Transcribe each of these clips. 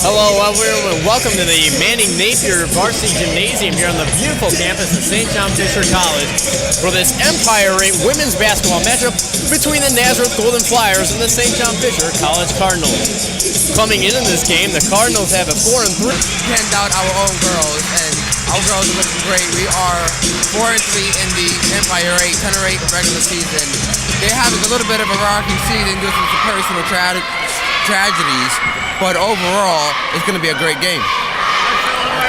Hello, welcome to the Manning Napier Varsity Gymnasium here on the beautiful campus of St. John Fisher College for this Empire 8 women's basketball matchup between the Nazareth Golden Flyers and the St. John Fisher College Cardinals. Coming into this game, the Cardinals have a 4-3. Penned out our own girls, and our girls are looking great. We are 4-3 in the Empire 8, 10-8 regular season. They're having a little bit of a rocky season due to some personal tragedies, but overall, it's going to be a great game.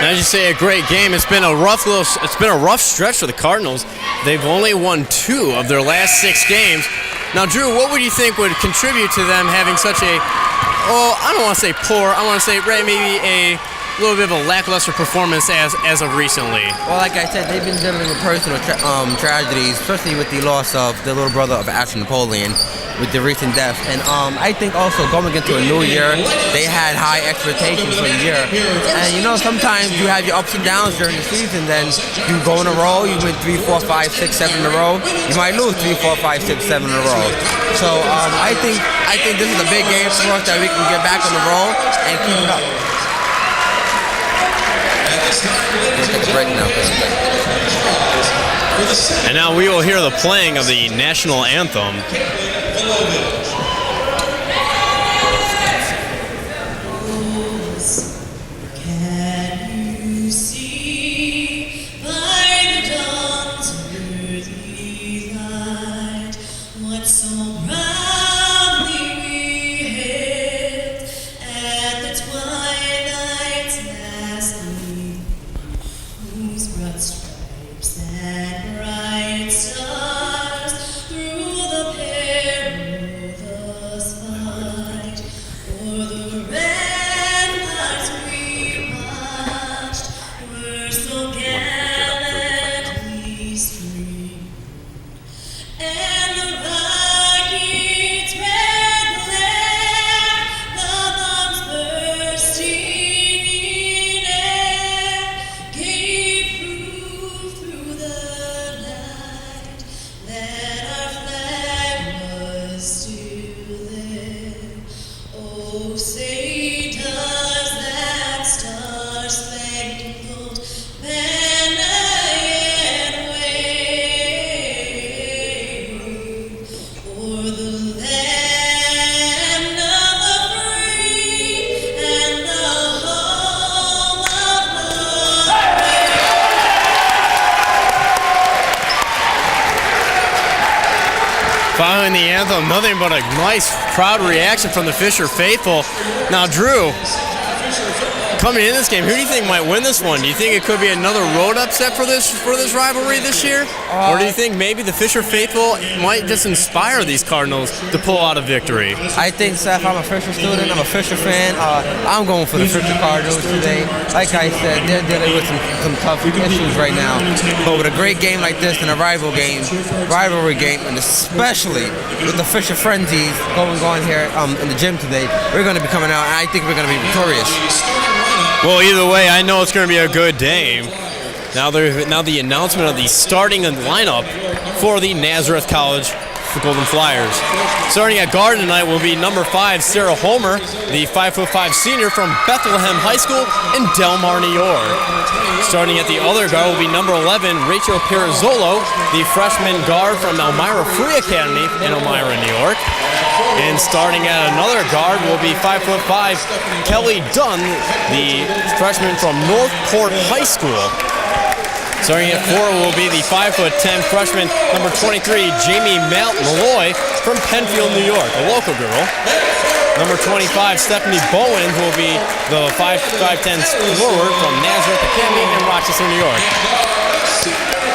Now, as you say, a great game. It's been a rough stretch for the Cardinals. They've only won 2 of their last 6 games. Now, Drew, what would you think would contribute to them having such a, I don't want to say poor, I want to say maybe a little bit of a lackluster performance as of recently? Well, like I said, they've been dealing with personal tragedies, especially with the loss of the little brother of Ashley Napoleon with the recent death. And I think also going into a new year, they had high expectations for the year. And you know, sometimes you have your ups and downs during the season, then you go in a row, you win 3, 4, 5, 6, 7 in a row, you might lose 3, 4, 5, 6, 7 in a row. So I think this is a big game for us that we can get back on the roll and keep it up. We'll take a break now. And now we will hear the playing of the national anthem. Following the anthem, nothing but a nice crowd reaction from the Fisher faithful. Now, Drew, coming in this game, who do you think might win this one? Do you think it could be another road upset for this rivalry this year? Or do you think maybe the Fisher faithful might just inspire these Cardinals to pull out a victory? I think, Seth, I'm a Fisher student, I'm a Fisher fan. I'm going for the Fisher Cardinals today. Like I said, they're dealing with some tough issues right now. But with a great game like this and a rivalry game, and especially with the Fisher frenzies going on here in the gym today, we're going to be coming out, and I think we're going to be victorious. Well, either way, I know it's going to be a good day. Now the announcement of the starting lineup for the Nazareth College Golden Flyers. Starting at guard tonight will be number 5, Sarah Homer, the 5'5" senior from Bethlehem High School in Delmar, New York. Starting at the other guard will be number 11, Rachel Pirazzolo, the freshman guard from Elmira Free Academy in Elmira, New York. And starting at another guard will be 5'5", Kelly Dunn, the freshman from Northport High School. Starting at 4 will be the 5'10" freshman, number 23, Jamie Malloy from Penfield, New York, a local girl. Number 25, Stephanie Bowens, will be the 5'10" forward from Nazareth Academy in Rochester, New York.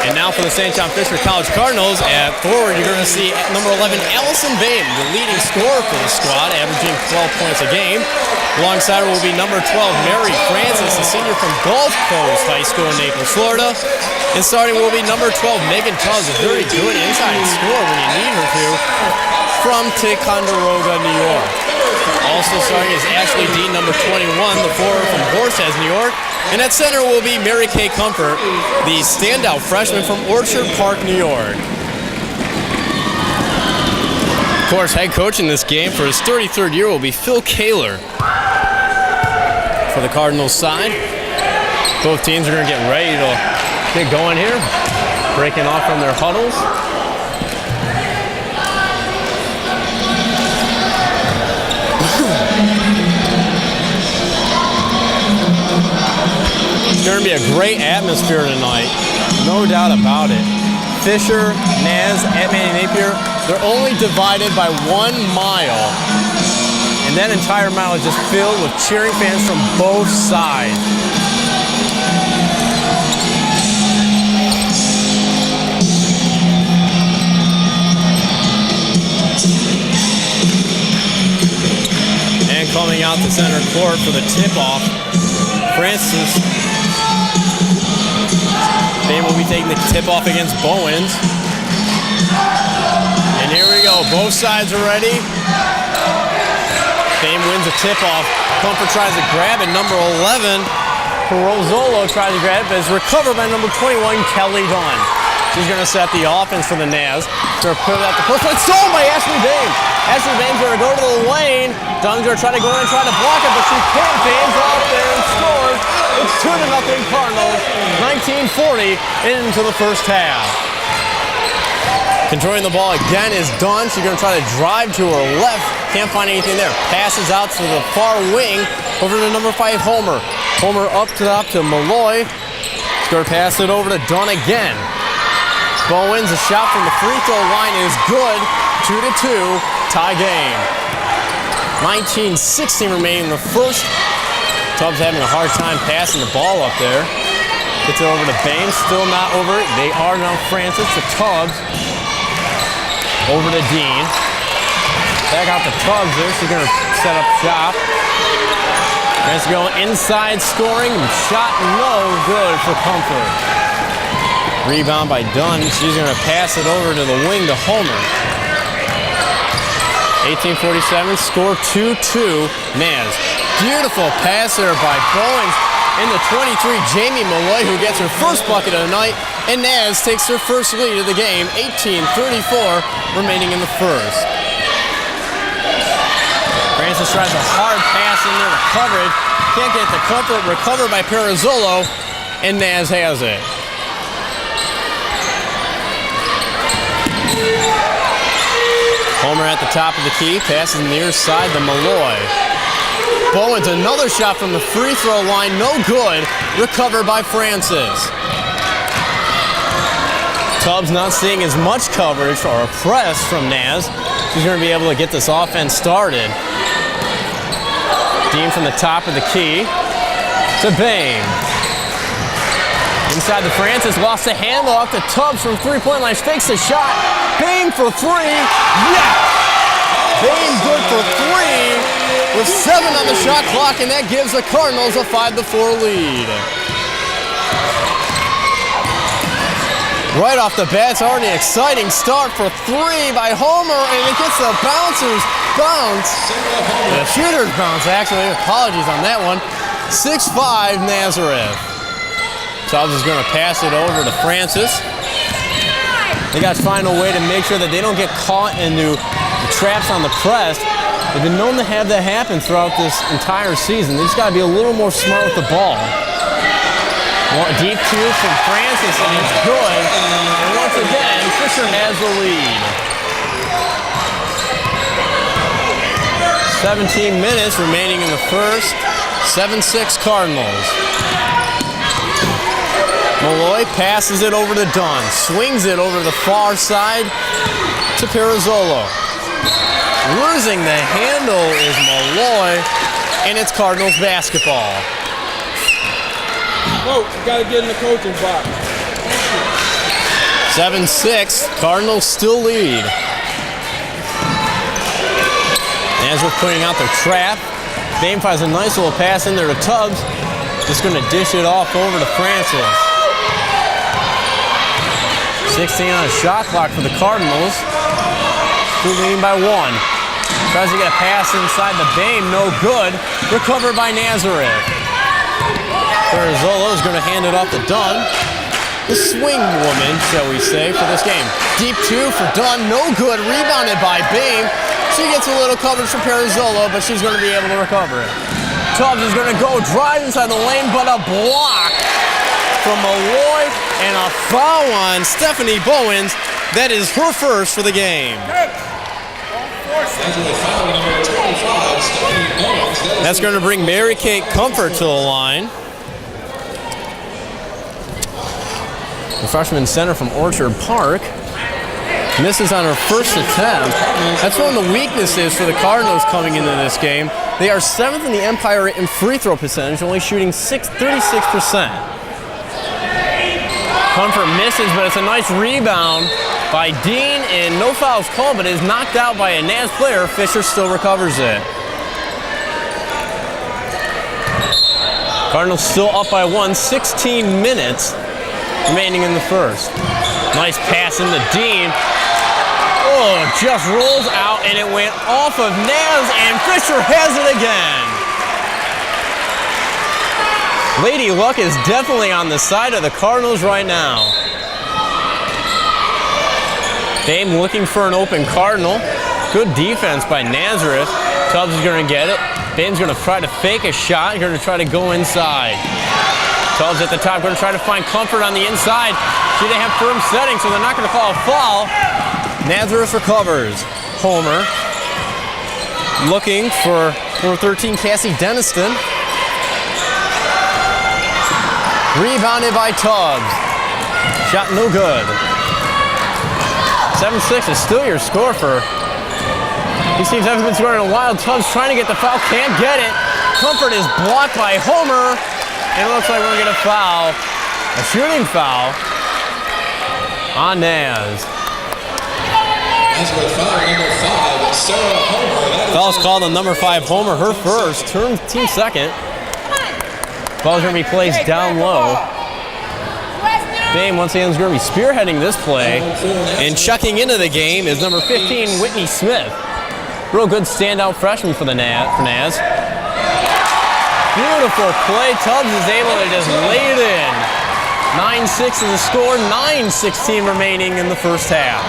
And now for the St. John Fisher College Cardinals, at forward you're going to see number 11, Allison Baden, the leading scorer for the squad, averaging 12 points a game. Alongside her will be number 12, Mary Francis, a senior from Gulf Coast High School in Naples, Florida. And starting will be number 12, Megan Tubbs, a very good inside scorer when you need her to, from Ticonderoga, New York. Also starting is Ashley Dean, number 21, the forward from Horseheads, New York. And at center will be Mary Kay Comfort, the standout freshman from Orchard Park, New York. Of course, head coach in this game for his 33rd year will be Phil Kaler. for the Cardinals side. Both teams are going to get ready to get going here, breaking off from their huddles. It's going to be a great atmosphere tonight, no doubt about it. Fisher, Naz, at Manny Napier, they're only divided by 1 mile. And that entire mile is just filled with cheering fans from both sides. And coming out to center court for the tip-off, Francis. They will be taking the tip-off against Bowens. And here we go. Both sides are ready. Fame wins a tip-off. Comfort tries to grab it. Number 11, Perozzolo tries to grab it, but it's recovered by number 21, Kelly Dunn. She's going to set the offense for the Naz. Going to put it at the post, but it's stolen by Ashley Bain. Ashley Bain's going to go to the lane. Dunn's going to try to go in and try to block it, but she can't. Bain's out there and scores. It's 2-0 Cardinals. 19:40 into the first half. Controlling the ball again is Dunn. She's going to try to drive to her left. Can't find anything there. Passes out to the far wing over to number 5, Homer. Homer up top to Malloy. She's going to pass it over to Dunn again. Bowens, a shot from the free throw line is good. 2-2, tie game. 19:16 remaining in the first. Tubbs having a hard time passing the ball up there. Gets it over to Bain, still not over it. They are now Francis to Tubbs. Over to Dean. Back out to Tubbs there. She's going to set up shop. Francis going inside scoring. Shot no good for Comfort. Rebound by Dunn. She's going to pass it over to the wing to Homer. 18:47, score 2-2, Naz. Beautiful pass there by Bowens. In the 23, Jamie Malloy, who gets her first bucket of the night, and Naz takes her first lead of the game, 18:34 remaining in the first. Francis tries a hard pass in there to coverage. Can't get the Comfort, recovered by Perozzolo, and Naz has it. Homer at the top of the key, passes near side to Malloy. Bowens, another shot from the free throw line, no good. Recovered by Francis. Tubbs not seeing as much coverage or a press from Naz. She's going to be able to get this offense started. Dean from the top of the key to Bain. Inside to Francis, lost the handoff to Tubbs from three-point line. Fakes the shot. Bain for three. Yes! Bain good for three with 7 on the shot clock, and that gives the Cardinals a 5-4 lead. Right off the bat, it's already an exciting start for 3 by Homer, and it gets the bouncer's bounce. The shooter's bounce, actually. Apologies on that one. 6-5 Nazareth. Tubbs is going to pass it over to Francis. They got to find a way to make sure that they don't get caught into the traps on the press. They've been known to have that happen throughout this entire season. They just got to be a little more smart with the ball. Deep two from Francis, and it's good. And once again, Fisher has the lead. 17 minutes remaining in the first. 7-6 Cardinals. Malloy passes it over to Dunn. Swings it over the far side to Perozzolo. Losing the handle is Malloy, and it's Cardinals basketball. Coach, you gotta get in the coaching box. 7-6, Cardinals still lead. Nazareth putting out their trap. Bain finds a nice little pass in there to Tubbs. Just gonna dish it off over to Francis. 16 on a shot clock for the Cardinals. Still leading by 1. Tries to get a pass inside the Bain, no good. Recovered by Nazareth. Perozzolo is going to hand it off to Dunn. The swing woman, shall we say, for this game. Deep two for Dunn, no good. Rebounded by Bain. She gets a little coverage from Perozzolo, but she's going to be able to recover it. Tubbs is going to go drive inside the lane, but a block from Malloy and a foul on Stephanie Bowens. That is her first for the game. That's going to bring Mary Kate Comfort to the line. The freshman center from Orchard Park misses on her first attempt. That's one of the weaknesses for the Cardinals coming into this game. They are 7th in the Empire in free throw percentage, only shooting 36%. Comfort misses, but it's a nice rebound by Dean, and no fouls called, but is knocked out by a Naz player. Fisher still recovers it. Cardinals still up by 1, 16 minutes remaining in the first. Nice pass into Dean. Oh, just rolls out, and it went off of Naz, and Fisher has it again. Lady Luck is definitely on the side of the Cardinals right now. Dame looking for an open Cardinal. Good defense by Nazareth. Tubbs is going to get it. Dame's going to try to fake a shot. He's going to try to go inside. Tubbs at the top, going to try to find Comfort on the inside. See, they have firm setting, so they're not going to call a foul. Nazareth recovers. Homer looking for number 13, Cassie Deniston. Rebounded by Tubbs. Shot no good. 7-6 is still your score for these teams. Haven't been scoring in a while. Tubbs trying to get the foul, can't get it. Comfort is blocked by Homer, and it looks like we're going to get a foul, a shooting foul on Naz. Foul's called on number 5, Homer, her first, team second. Ball's going to be placed down low. Dame once again is going to be spearheading this play, and checking into the game is number 15, Whitney Smith. Real good standout freshman for Naz. Beautiful play. Tubbs is able to just lay it in. 9-6 is the score, 9:16 remaining in the first half.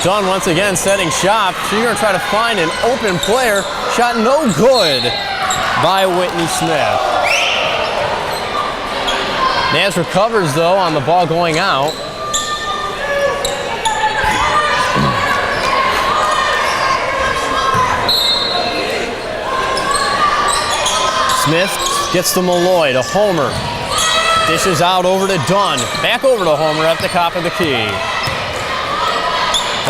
Dunn once again setting shot. She's going to try to find an open player. Shot no good by Whitney Smith. Naz recovers though on the ball going out. Smith gets to Malloy, to Homer. Dishes out over to Dunn. Back over to Homer at the top of the key.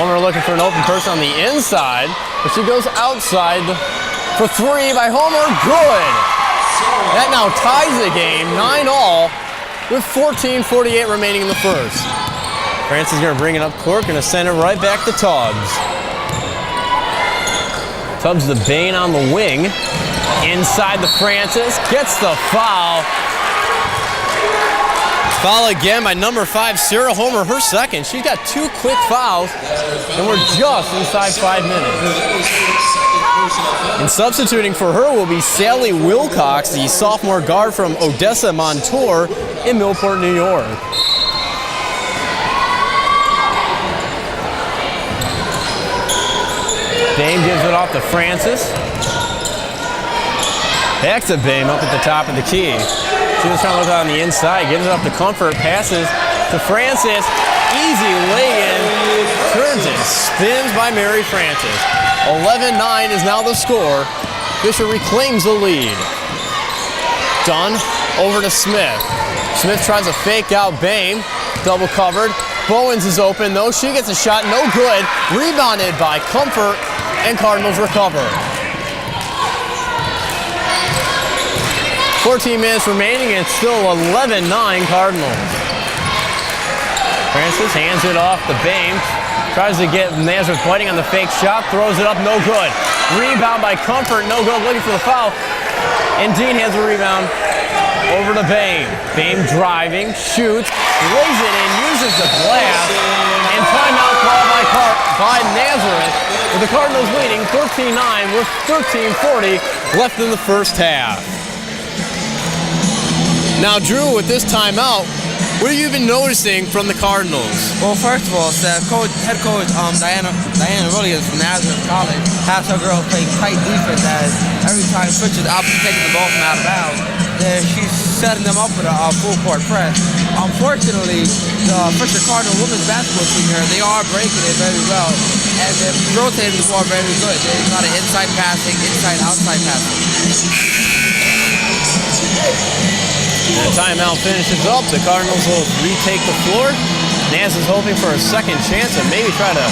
Homer looking for an open person on the inside, but she goes outside for 3 by Homer. Good. That now ties the game, 9-all, with 14:48 remaining in the first. Francis is going to bring it up court, going to send it right back to Tubbs. Tubbs the Bane on the wing. Inside the Francis, gets the foul. Foul again by number 5, Sarah Homer, her second. She's got 2 quick fouls, and we're just inside 5 minutes. And substituting for her will be Sally Wilcox, the sophomore guard from Odessa Montour in Millport, New York. Dame gives it off to Francis. Back to Bame up at the top of the key. She was trying to look on the inside, gives it up to Comfort, passes to Francis. Easy lay-in, turns it, spins by Mary Francis. 11-9 is now the score. Fisher reclaims the lead. Dunn over to Smith. Smith tries to fake out Bame, double covered. Bowens is open though, she gets a shot, no good. Rebounded by Comfort, and Cardinals recover. 14 minutes remaining, and it's still 11-9 Cardinals. Francis hands it off to Bame. Tries to get Nazareth fighting on the fake shot. Throws it up, no good. Rebound by Comfort, no good. Looking for the foul. And Dean has a rebound over to Bame. Bame driving, shoots, lays it in, uses the glass. And timeout called by Nazareth, with the Cardinals leading 13-9 with 13:40 left in the first half. Now, Drew, with this timeout, What have you been noticing from the Cardinals? Well, first of all, Seth, head coach Diana Williams from Nazareth College has her girls play tight defense as every time Fisher's taking the ball from out of bounds, she's setting them up with a full court press. Unfortunately, the Fisher Cardinal women's basketball team here, they are breaking it very well, and they're rotating the ball very good. There's a lot of inside passing, outside passing. The timeout finishes up. The Cardinals will retake the floor. Naz is hoping for a second chance and maybe try to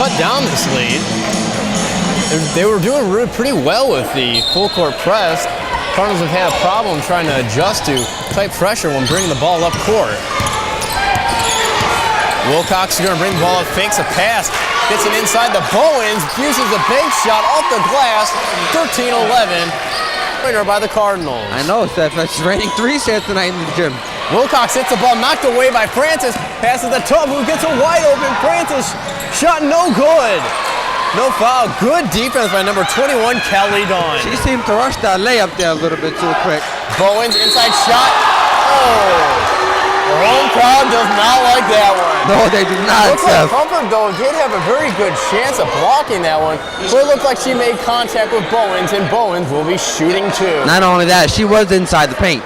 cut down this lead. They were doing pretty well with the full court press. Cardinals have had a problem trying to adjust to tight pressure when bringing the ball up court. Wilcox is going to bring the ball up, fakes a pass, gets it inside the Bowens, uses a bank shot off the glass, 13-11. Winner by the Cardinals. I know, Seth. It's raining 3 sets tonight in the gym. Wilcox hits the ball, knocked away by Francis. Passes the Tubb, who gets a wide open. Francis shot no good. No foul. Good defense by number 21, Kelly Dunn. She seemed to rush that layup there a little bit too quick. Bowens inside shot. Oh. The home crowd does not like that one. No, they do not, Looks like Comfort, though, did have a very good chance of blocking that one. But it looked like she made contact with Bowens, and Bowens will be shooting too. Not only that, she was inside the paint.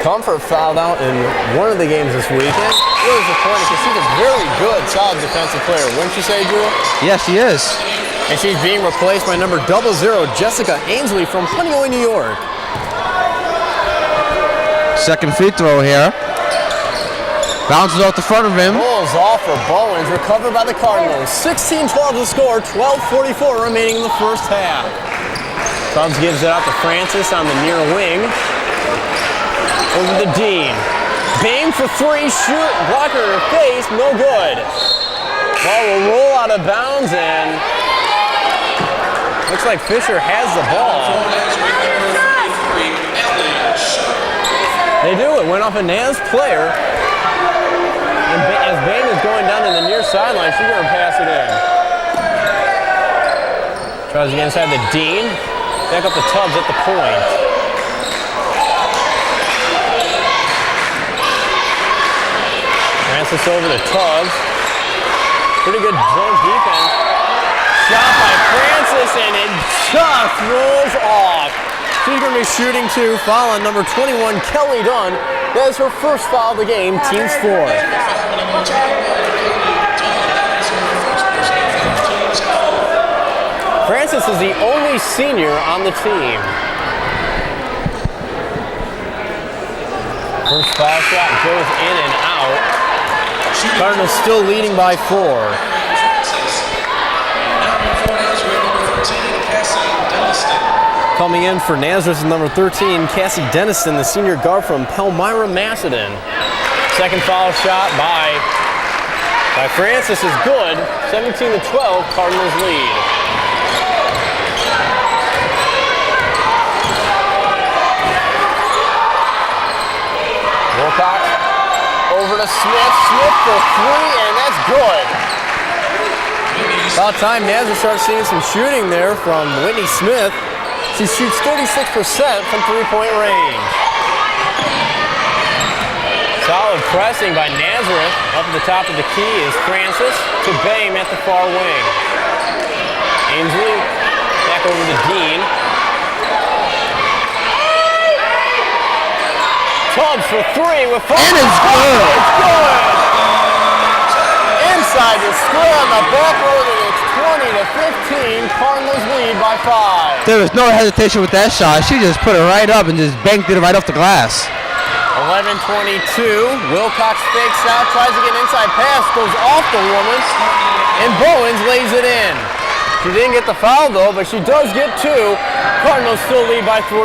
Comfort fouled out in one of the games this weekend. It was disappointing because she's a very good, solid defensive player. Wouldn't you say, Drew? Yes, she is. And she's being replaced by number 00, Jessica Ainsley from Honeywell, New York. Second free throw here. Bounces off the front of him. Pulls off for Bowens, recovered by the Cardinals. 16-12 to score, 12:44 remaining in the first half. Tubbs gives it out to Francis on the near wing. Over to Dean. Bang for three, shoot, blocker in her face, no good. Ball will roll out of bounds and looks like Fisher has the ball. They do. It went off a Naz player. And as Bain is going down to the near sideline, she's going to pass it in. Tries to get inside the Dean. Back up the Tubbs at the point. Francis over the Tubbs. Pretty good zone defense. Shot by Francis, and it just rolls off. She's going to be shooting two. Foul on number 21, Kelly Dunn. That is her first foul of the game, team's 4. Francis is the only senior on the team. First foul shot goes in and out. Cardinals still leading by 4. Coming in for Nazareth is number 13, Cassie Denniston, the senior guard from Palmyra, Macedon. Second foul shot by Francis is good. 17-12, Cardinals lead. Wilcox over to Smith. Smith for 3, and that's good. About time Nazareth starts seeing some shooting there from Whitney Smith. She shoots 36% from three-point range. Solid pressing by Nazareth. Up at the top of the key is Francis to Bame at the far wing. Ainsley back over to Dean. Tubbs for 3 with 4. And it's good. It's good. Inside the square on the back road, and it's 20-15. Cardinals lead by 5. There was no hesitation with that shot. She just put it right up and just banked it right off the glass. 11-22. Wilcox fakes out, tries to get an inside pass, goes off the woman, and Bowens lays it in. She didn't get the foul though, but she does get 2. Cardinals still lead by 3.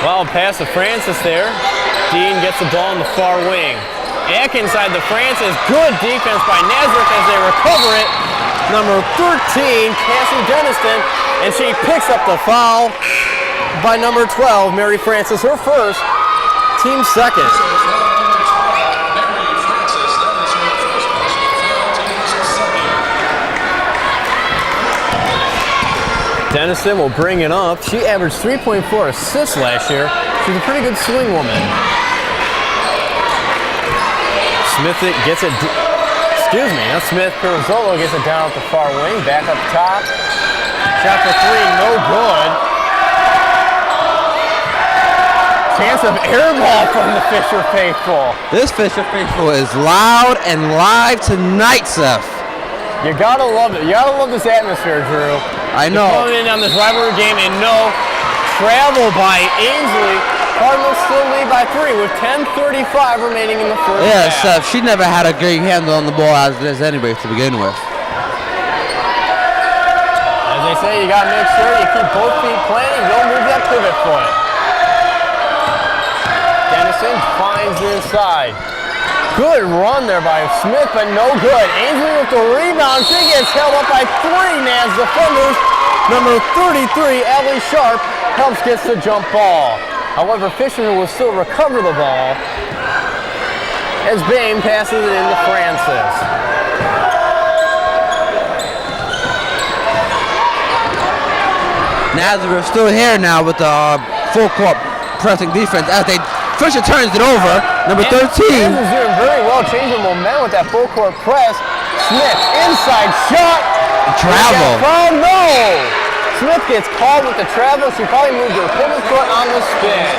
Well, pass to Francis there. Dean gets the ball in the far wing. Atkins inside the Francis. Good defense by Nazareth as they recover it. Number 13, Cassie Denniston, and she picks up the foul by number 12, Mary Francis, her first, team second. Dennison will bring it up. She averaged 3.4 assists last year. She's a pretty good swing woman. Smith gets it, excuse me, not Smith. Pirozzolo gets it down at the far wing, back up top. Shot for three, no good. Chance of air ball from the Fisher faithful. This Fisher faithful is loud and live tonight, Seth. You gotta love it. You gotta love this atmosphere, Drew. I know. You're coming in on this rivalry game and no travel by Ainsley. Cardinals still lead by 3 with 10:35 remaining in the first Yeah, half. Seth, she never had a great handle on the ball as anybody to begin with. As they say, you gotta make sure you keep both feet planted. Don't move that pivot foot. Dennison finds the inside. Good run there by Smith, but no good. Ainsley with the rebound. She gets held up by 3 Naz defenders. Number 33, Allie Sharp, helps gets the jump ball. However, Fisher will still recover the ball as Bain passes it into Francis. Nazareth still here now with the full court pressing defense as Fisher turns it over. Number 13. Kansas is doing very well, changing momentum with that full court press. Smith, inside shot. Travel. Oh no! Smith gets called with the travel. She probably moved her pivot foot on the spin.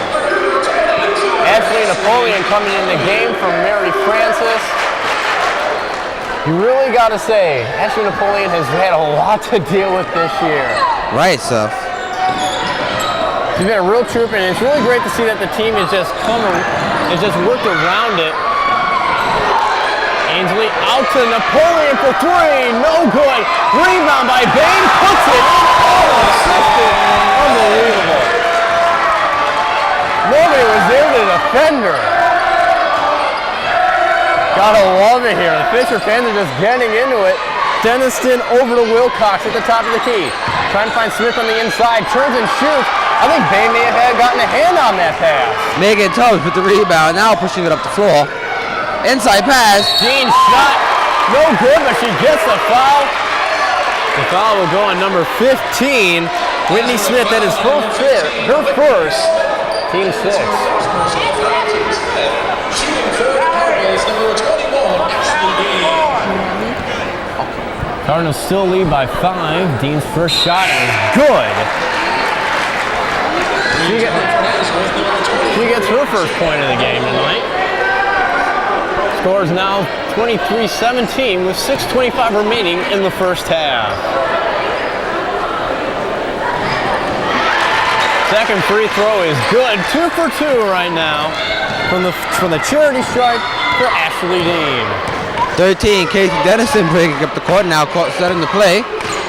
Ashley Napoleon coming in the game from Mary Francis. You really got to say, Ashley Napoleon has had a lot to deal with this year. Right, Seth. She's been a real trooper, and it's really great to see that the team has just worked around it. Ainsley out to Napoleon for 3, no good. Rebound by Bain, puts it in. Oh, assisted. Unbelievable. Nobody was there to defend her. Gotta love it here. The Fisher fans are just getting into it. Dennison over to Wilcox at the top of the key. Trying to find Smith on the inside, turns and shoots. I think Bain may have gotten a hand on that pass. Megan Tubbs with the rebound, now pushing it up the floor. Inside pass. Dean shot, no good, but she gets the foul. The foul will go on number 15, Whitney Smith. That is her first, team 6. Cardinals still lead by 5. Dean's first shot is good. She gets her first point of the game tonight. Score is now 23-17 with 6:25 remaining in the first half. Second free throw is good. 2 for 2 right now from the charity stripe for Ashley Dean. 13, Casey Dennison breaking up the court, now setting the play.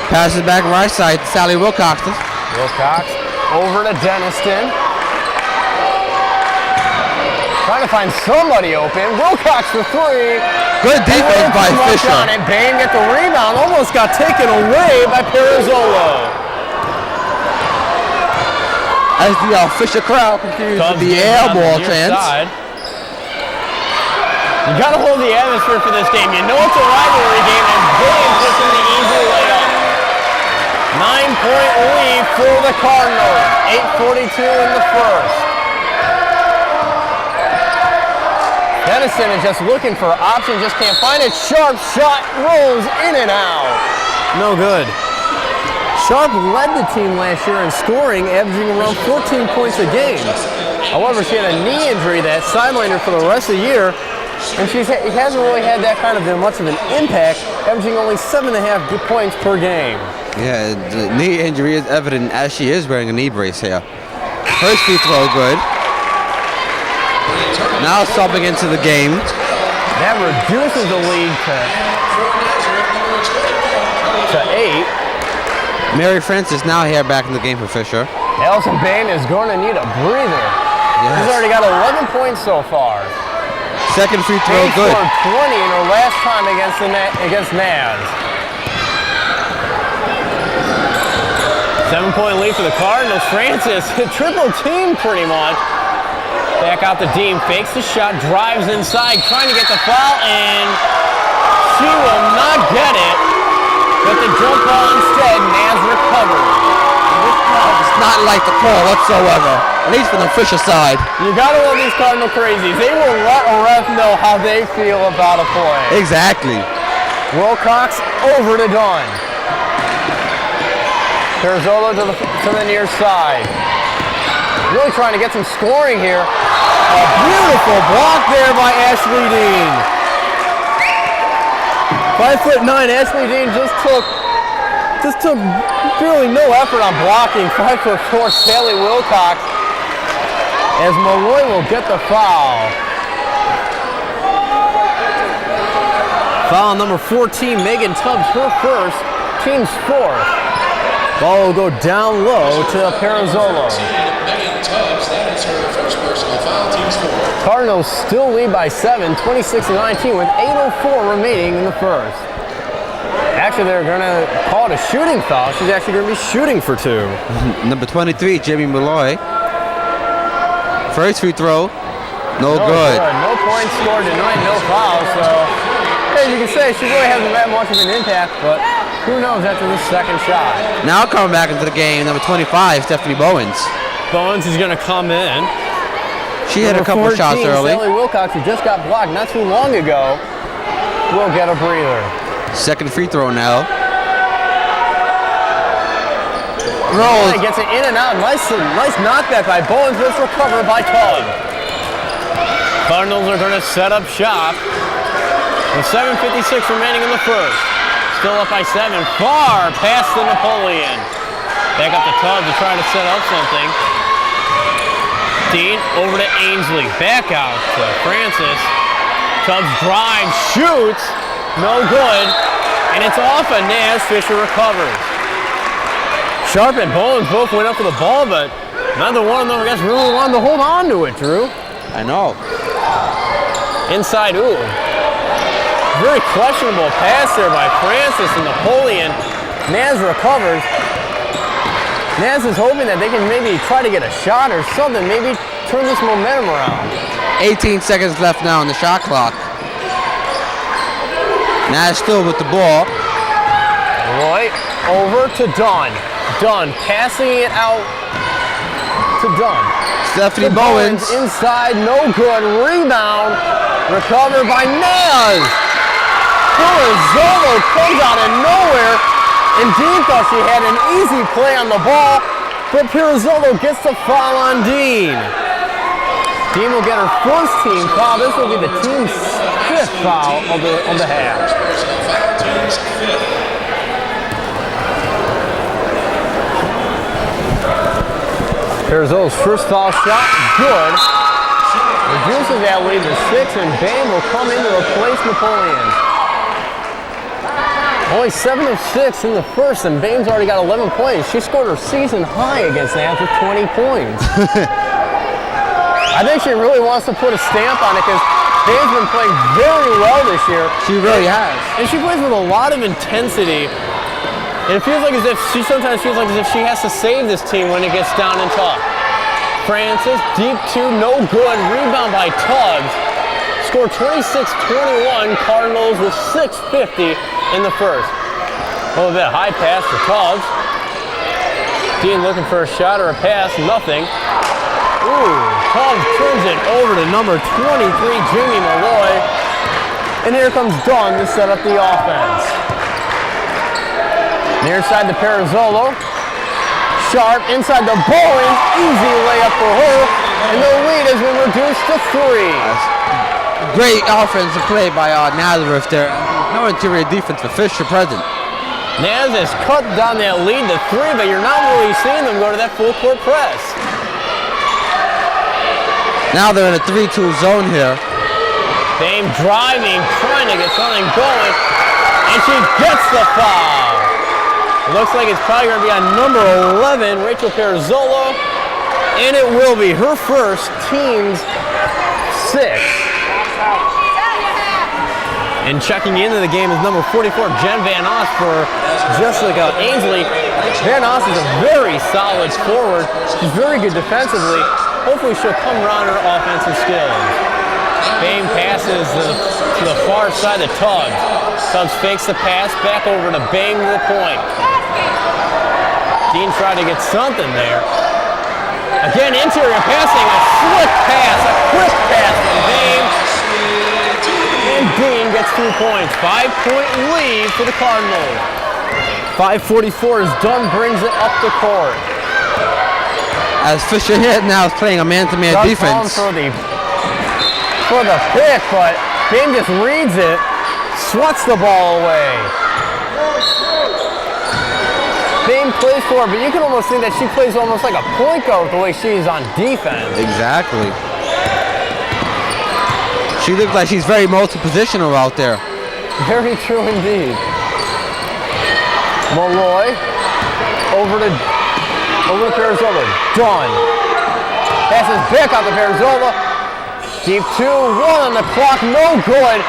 Passes back right side to Sally Wilcox. Wilcox over to Dennison. Trying to find somebody open. Wilcox for 3. Good defense by Fisher. And Bain get the rebound. Almost got taken away by Pirozzolo. As the Fisher crowd continues with the air ball chance. You gotta hold the atmosphere for this game. You know it's a rivalry game, and Bain puts in the easy layup. 9-point lead for the Cardinals. 8:42 in the first. Dennison is just looking for options, just can't find it. Sharp shot rolls in and out. No good. Sharp led the team last year in scoring, averaging around 14 points a game. However, she had a knee injury that sidelined her for the rest of the year, and he hasn't really had that kind of much of an impact, averaging only 7.5 points per game. Yeah, the knee injury is evident as she is wearing a knee brace here. First free throw good. Now subbing into the game. That reduces the lead to 8. Mary Francis now here back in the game for Fisher. Allison Bain is going to need a breather. Yes. She's already got 11 points so far. Second free throw Bain good. scored 20 in her last time against Naz. 7-point lead for the Cardinals. Francis, triple team pretty much. Back out the Dean, fakes the shot, drives inside, trying to get the foul, and she will not get it. But the jump ball instead, Naz recovers. not like the call whatsoever, at least from the official side. You gotta love these Cardinal crazies. They will let a ref know how they feel about a play. Exactly. Wilcox over to Dunn. Pirozzolo to the near side. Really trying to get some scoring here. A beautiful block there by Ashley Dean. 5'9", Ashley Dean just took really no effort on blocking 5'4" Sally Wilcox, as Malloy will get the foul. Foul number 14, Megan Tubbs, her first, team's fourth. Ball will go down low to Pirozzolo. Cardinals still lead by 7, 26-19, with 8:04 remaining in the first. Actually, they're going to call it a shooting foul. She's actually going to be shooting for 2. Number 23, Jamie Malloy. First free throw, no good. No points scored tonight, no foul. So, as you can say, she really hasn't had much of an impact, but who knows after this second shot. Now coming back into the game, number 25, Stephanie Bowens. Bowens is going to come in. She hit a couple 14, shots early. Sally Wilcox, who just got blocked not too long ago, will get a breather. Second free throw now. Rolls. Gets it in and out. Nice knockback by Bowens, but it's recovered by Tubbs. Cardinals are going to set up shop with 7:56 remaining in the first. Still up by 7. Far past the Napoleon. Back up to Tubbs to try to set up something. Dean over to Ainsley. Back out to Francis. Tubbs drives, shoots. No good. And it's off a Naz. Fisher recovers. Sharp and Bowens both went up for the ball, but neither one of them, I guess, really wanted to hold on to it, Drew. I know. Inside, ooh. Very questionable pass there by Francis and Napoleon. Naz recovers. Naz is hoping that they can maybe try to get a shot or something, maybe turn this momentum around. 18 seconds left now on the shot clock. Naz still with the ball. Roy over to Dunn. Dunn passing it out to Dunn. Stephanie Bowens. Inside, no good. Rebound. Recovered by Naz. Pirozzolo comes out of nowhere. And Dean thought she had an easy play on the ball, but Pirozzolo gets the foul on Dean. Dean will get her first team foul. This will be the team's 5th foul of the half. Pirozzolo's first foul shot, good. Reduces that lead to 6, and Bame will come in to replace Napoleon. Only 7 of 6 in the first, and Bame's already got 11 points. She scored her season high against Naz with 20 points. I think she really wants to put a stamp on it because Bame's been playing very well this year. She really has. And she plays with a lot of intensity. And it feels like as if she sometimes feels like as if she has to save this team when it gets down and tough. Francis, deep 2, no good. Rebound by Tubbs. Score 26-21. Cardinals with 6:50 in the first. A little bit high pass to Tubbs. Dean looking for a shot or a pass. Nothing. Ooh, Tubbs turns it over to number 23, Jamie Malloy. And here comes Dunn to set up the offense. Near side to Pirozzolo. Sharp inside the Bowens. Easy layup for her. And the lead has been reduced to 3. Great offensive play by Nazareth there. No interior defense for Fisher present. Naz has cut down that lead to 3, but you're not really seeing them go to that full court press. Now they're in a 3-2 zone here. Bame driving, trying to get something going, and she gets the foul. Looks like it's probably going to be on number 11, Rachel Pirozzolo, and it will be her first, team's 6. And checking into the game is number 44, Jen Van Oss for Jessica Ainsley. Van Oss is a very solid forward. She's very good defensively. Hopefully she'll come around her offensive skills. Bame passes to the far side of Tubbs. Tubbs fakes the pass back over to Bame to the point. Dean tried to get something there. Again, interior passing, a swift pass, a quick pass from Dame. And Dean gets 2 points. 5-point lead for the Cardinals. 5:44 is done, brings it up the court. As Fisher here now is playing a man-to-man defense. For the pick, but Dame just reads it, swats the ball away. Dame plays for her, but you can almost think that she plays almost like a point guard the way she's on defense. Exactly. She looks like she's very multi-positional out there. Very true indeed. Malloy over to Perizova. Done. Passes back out to Perizova. Deep 2-1 on the clock, no good.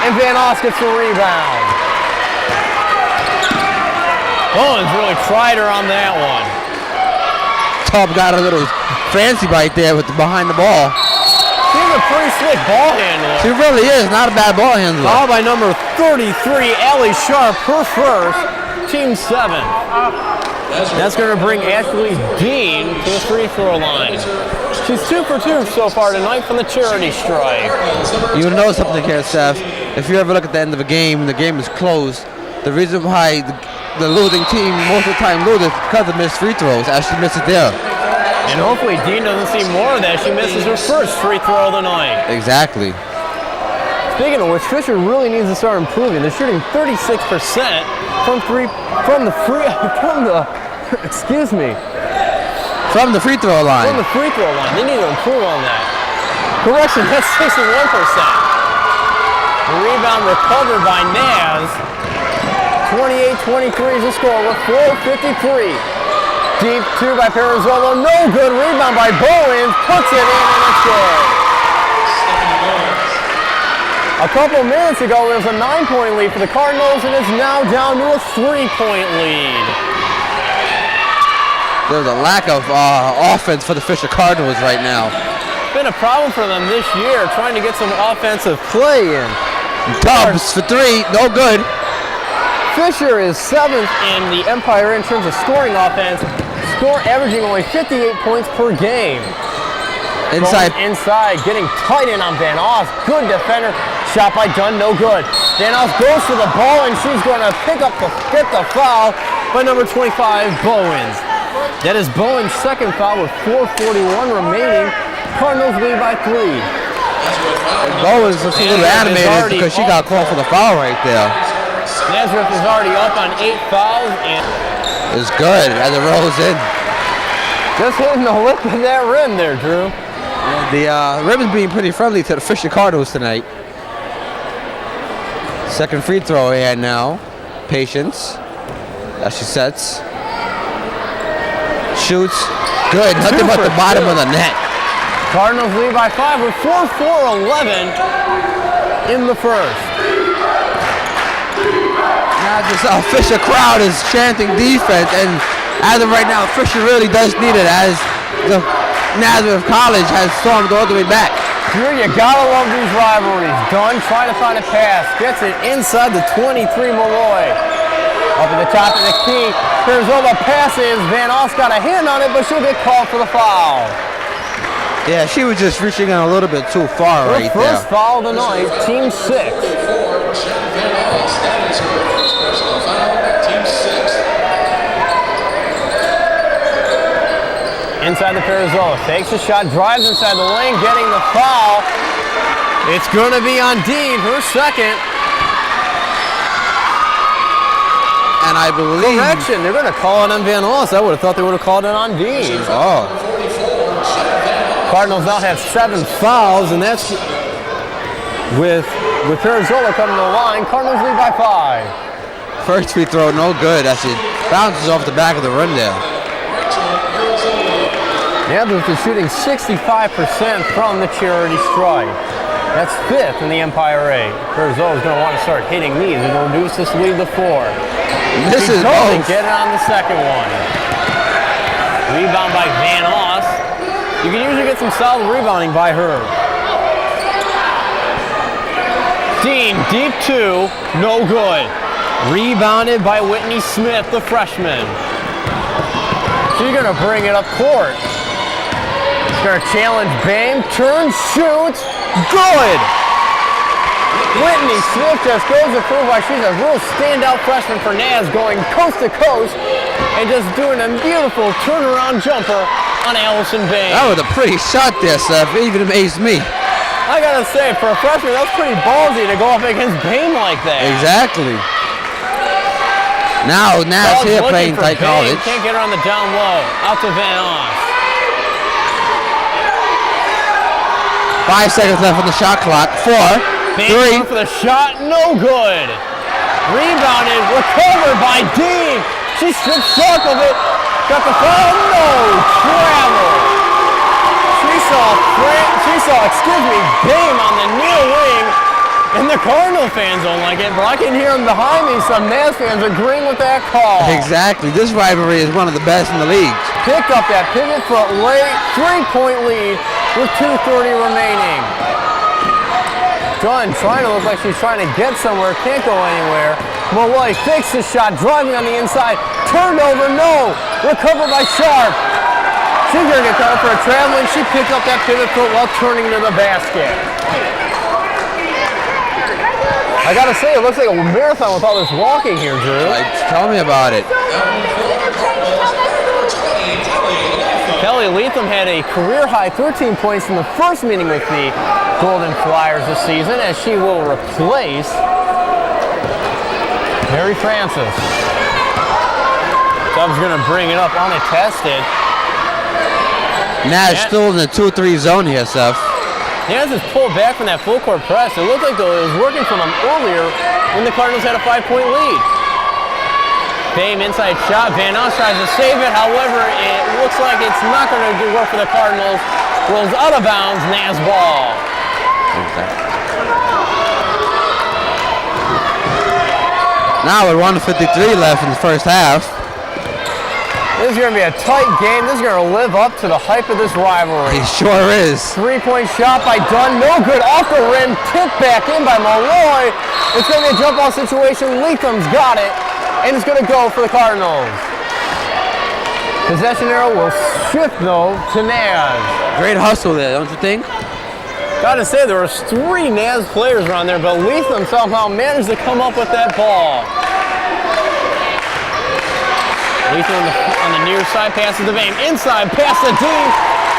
And Van Os gets the rebound. Owens really tried her on that one. Tubb got a little fancy right there with the behind the ball. She's a pretty slick ball handler. She really is, not a bad ball handler. Foul by number 33, Allie Sharp, her first, team 7. That's going to bring Ashley Dean to the free throw line. She's 2 for 2 so far tonight from the charity strike. You know something here, Seth. If you ever look at the end of a game, the game is closed. The reason why the losing team most of the time loses because of missed free throws, as she missed it there. And hopefully Dean doesn't see more of that. She misses her first free throw of the night. Exactly. Speaking of which, Fisher really needs to start improving. They're shooting 36% from the free throw line. They need to improve on that. Correction, that's 61%. The rebound recovered by Naz. 28-23 is the score with 4:53. Deep 2 by Perizolo, no good. Rebound by Bowens, puts it in and it's good. A couple minutes ago, it was a 9-point lead for the Cardinals, and it's now down to a 3-point lead. There's a lack of offense for the Fisher Cardinals right now. It's been a problem for them this year, trying to get some offensive play in. Tubbs for 3, no good. Fisher is 7th in the Empire in terms of scoring offense, averaging only 58 points per game. Inside, getting tight in on Van Os. Good defender. Shot by Dunn, no good. Van Os goes for the ball, and she's going to get the foul by number 25, Bowens. That is Bowens' second foul with 4:41 remaining. Cardinals lead by 3. Bowens looks a little animated because she got called for the foul right there. Nazareth is already up on 8 fouls, and it's good as it rolls in. Just hitting the lip of that rim there, Drew. The rim is being pretty friendly to the Fisher Cardinals tonight. Second free throw and now. Patience as she sets. Shoots. Good. Nothing but the bottom of the net. Cardinals lead by 5 with 4:11 in the first. Now this Fisher crowd is chanting defense, and as of right now, Fisher really does need it as the Nazareth College has stormed all the way back. Drew, you gotta love these rivalries. Dunn trying to find a pass, gets it inside the 23, Malloy. Up at the top of the key, Perizova passes. Van Os got a hand on it, but she'll get called for the foul. Yeah, she was just reaching in a little bit too far right there. First foul of the night, team 6. Inside the Perizova, takes a shot, drives inside the lane, getting the foul. It's going to be on Dean, her second. And I believe... Correction, they're going to call it on Van Os. I would have thought they would have called it on Dean. Oh. Cardinals now have 7 fouls, and that's with Perizova coming to the line. Cardinals lead by 5. First free throw, no good as it bounces off the back of the rim there. Nazareth is shooting 65% from the charity strike. That's 5th in the Empire 8. Perizova is going to want to start hitting these and reduce this lead to 4. This is both. Get it on the second one. Rebound by Van Os. You can usually get some solid rebounding by her. Dean, deep 2, no good. Rebounded by Whitney Smith, the freshman. She's going to bring it up court. He's going to challenge Bame. Turns, shoots. Good! Whitney Smith just goes to prove why she's a real standout freshman for Naz, going coast to coast and just doing a beautiful turnaround jumper on Allison Bame. That was a pretty shot there, Seth. It even amazed me. I gotta say, for a freshman, that's pretty ballsy to go up against Bame like that. Exactly. Now Naz here playing Nazareth College. Can't get her on the down low. Out to Van Oss. 5 seconds left on the shot clock. 4, Bame 3. for the shot, no good. Rebounded, recovered by Dean. She stripped Sharp of it. Got the foul, no travel. She saw, Bame on the near wing. And the Cardinal fans don't like it, but I can hear them behind me. Some Naz fans agreeing with that call. Exactly. This rivalry is one of the best in the league. Picked up that pivot foot late, 3-point lead with 2:30 remaining. Dunn trying to look like she's trying to get somewhere, can't go anywhere. Malloy fakes the shot, driving on the inside, turned over, no. Recovered by Sharp. She's gonna get caught for a traveling. She picked up that pivot foot while turning to the basket. I gotta say, it looks like a marathon with all this walking here, Drew. Tell me about it. Kelly Leatham had a career-high 13 points in the first meeting with the Golden Flyers this season, as she will replace Mary Francis. Tubbs gonna bring it up unattested. Naz still in the 2-3 zone here, Seth. Naz is pulled back from that full court press. It looked like it was working for them earlier when the Cardinals had a 5-point lead. Bame inside shot. Van Oss tries to save it. However, it looks like it's not going to work for the Cardinals. Rolls out of bounds. Naz ball. Now with 1:53 left in the first half. This is going to be a tight game. This is going to live up to the hype of this rivalry. He sure is. 3-point shot by Dunn. No good. Off the rim. Tipped back in by Malloy. It's going to be a jump ball situation. Leatham's got it. And it's going to go for the Cardinals. Possession arrow will shift, though, to Naz. Great hustle there, don't you think? Gotta say, there was 3 Naz players around there, but Leatham somehow managed to come up with that ball. Leatham on the near side, passes to Bame. Inside, pass to Dean.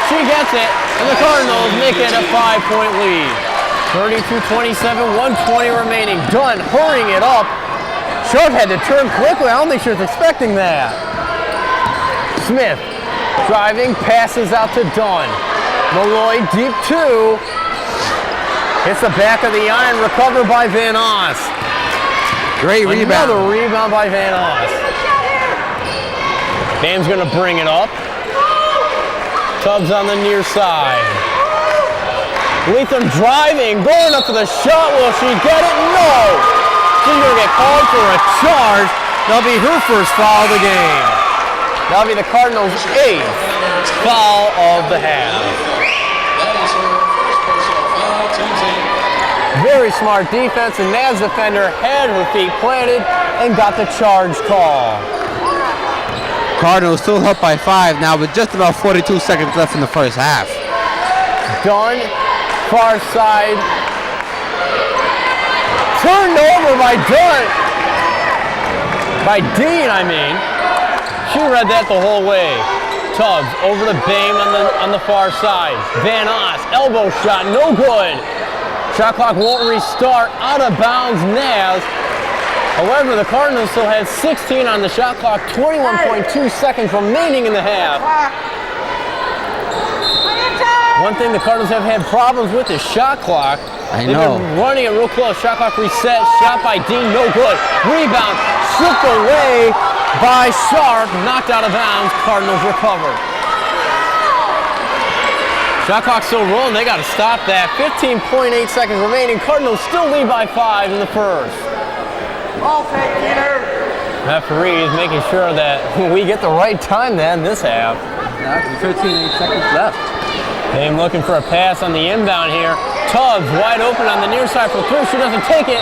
She gets it, and the Cardinals make it a 5-point lead. 32-27, 1:20 remaining. Dunn hurrying it up. Sharp had to turn quickly. I don't think she was expecting that. Smith driving, passes out to Dunn. Malloy deep 2. Hits the back of the iron, recovered by Van Oss. Great rebound. Another rebound by Van Oss. Bame's gonna bring it up. Tubbs on the near side. Leatham driving, going up for the shot. Will she get it? No! She's gonna get called for a charge. That'll be her first foul of the game. That'll be the Cardinals' 8th foul of the half. Very smart defense, and Naz defender had her feet planted and got the charge call. Cardinals still up by 5 now with just about 42 seconds left in the first half. Dunn, far side. Turned over by Dunn. By Dean, I mean. She read that the whole way. Tubbs over to Bame on the far side. Van Oss, elbow shot, no good. Shot clock won't restart. Out of bounds, Naz. However, the Cardinals still had 16 on the shot clock, 21.2 seconds remaining in the half. One thing the Cardinals have had problems with is shot clock. I know. They've been running it real close. Shot clock reset. Shot by Dean, no good. Rebound, stripped away by Sharp. Knocked out of bounds. Cardinals recover. Shot clock still rolling. They got to stop that. 15.8 seconds remaining. Cardinals still lead by 5 in the first. Referee is making sure that we get the right time to end this half. 15 seconds left. Bame looking for a pass on the inbound here. Tubbs wide open on the near side for 3. She doesn't take it.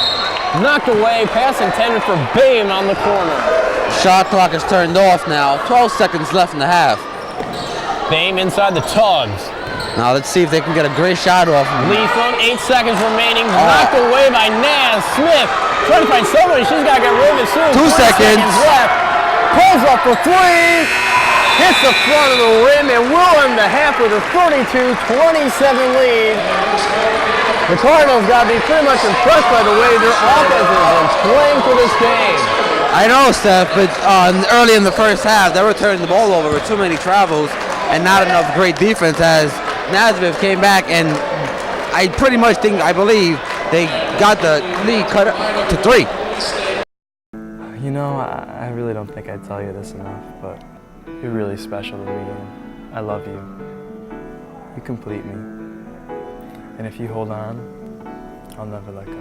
Knocked away. Pass intended for Bame on the corner. Shot clock is turned off now. 12 seconds left in the half. Bame inside the Tubbs. Now let's see if they can get a great shot off. Lethal, 8 seconds remaining. Knocked away by Naz. Smith trying to find somebody. She's got to get rid of it soon. 2 seconds. Left. Pulls up for 3. Hits the front of the rim and will end the half with a 32-27 lead. The Cardinals got to be pretty much impressed by the way their offense has been playing for this game. I know, Seth, but early in the first half, they were turning the ball over with too many travels and not enough great defense as Nazareth came back, and I believe they got the lead cut to 3. You know, I really don't think I tell you this enough, but you're really special to me, and I love you. You complete me. And if you hold on, I'll never let go.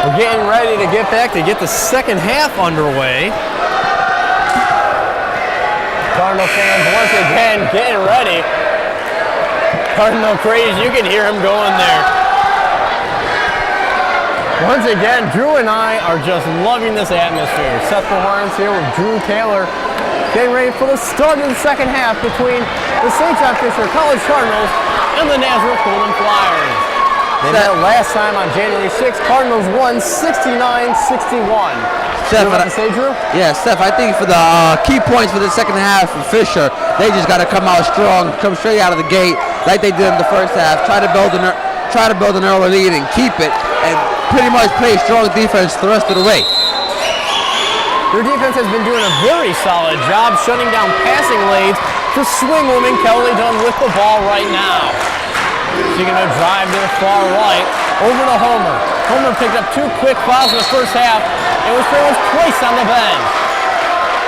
We're getting ready to get back to get the second half underway. Cardinal fans once again getting ready. Cardinal craze, you can hear him going there. Once again, Drew and I are just loving this atmosphere. Seth Lawrence here with Drew Taylor, getting ready for the start of the second half between the St. John Fisher College Cardinals and the Nazareth Golden Flyers. They met last time on January 6th. Cardinals won 69-61. Seth, what to say, Drew? Yeah, Steph, I think for the key points for the second half for Fisher, they just got to come out strong, come straight out of the gate like they did in the first half, try to build an early lead and keep it, and pretty much play strong defense the rest of the way. Their defense has been doing a very solid job shutting down passing lanes for swing woman Kelly Dunn with the ball right now. She's going to drive to the far right, over to Homer. Homer picked up 2 quick fouls in the first half and was pretty much placed on the bench.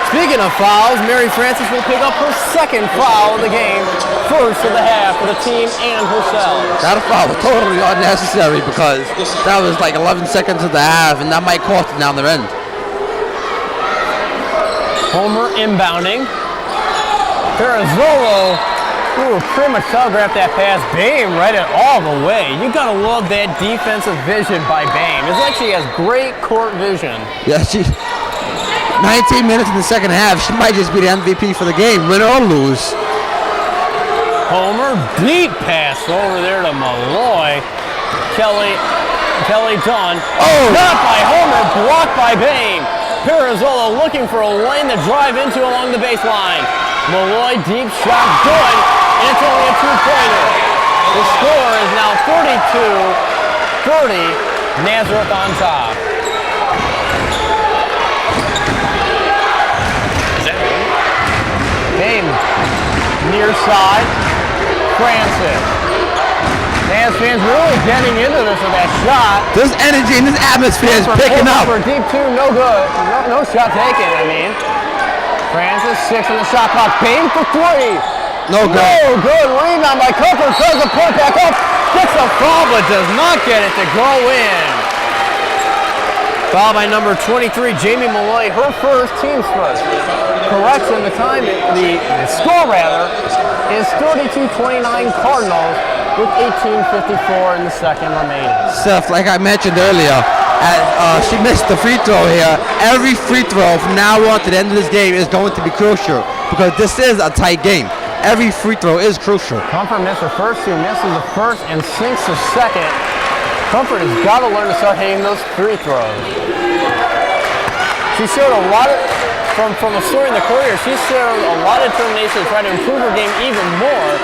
Speaking of fouls, Mary Francis will pick up her second foul of the game, first of the half for the team and herself. That foul was totally unnecessary because that was like 11 seconds of the half, and that might cost them down the end. Homer inbounding. Perazzolo, pretty much telegraphed that pass. Bame read it all the way. You gotta love that defensive vision by Bame. It's like she has great court vision. Yeah, 19 minutes in the second half, she might just be the MVP for the game, win or lose. Homer, deep pass over there to Malloy. Kelly Dunn. Shot by Homer, blocked by Bame. Perazzolo looking for a lane to drive into along the baseline. Malloy, deep shot, good, and it's only a 2-pointer. The score is now 42-30, Nazareth on top. Bame, near side, Francis. Naz fans really getting into this with that shot. This energy in this atmosphere is picking up. For deep 2, no good. No shot taken, I mean. Francis, 6 on the shot clock. Bame for 3. No good. No good. Rebound by Comfort. Does a pull back up. Gets a foul, but does not get it to go in. Foul by number 23, Jamie Malloy. Her first, team's first. Correction, the score rather, is 32-29 Cardinals with 18:54 in the second remaining. Seth, like I mentioned earlier, she missed the free throw here. Every free throw from now on to the end of this game is going to be crucial because this is a tight game. Every free throw is crucial. Comfort missed her first 2, misses the first and sinks the second. Comfort has got to learn to start hitting those free throws. She showed a lot of, from a story in the Courier, she showed a lot of determination to try to improve her game even more.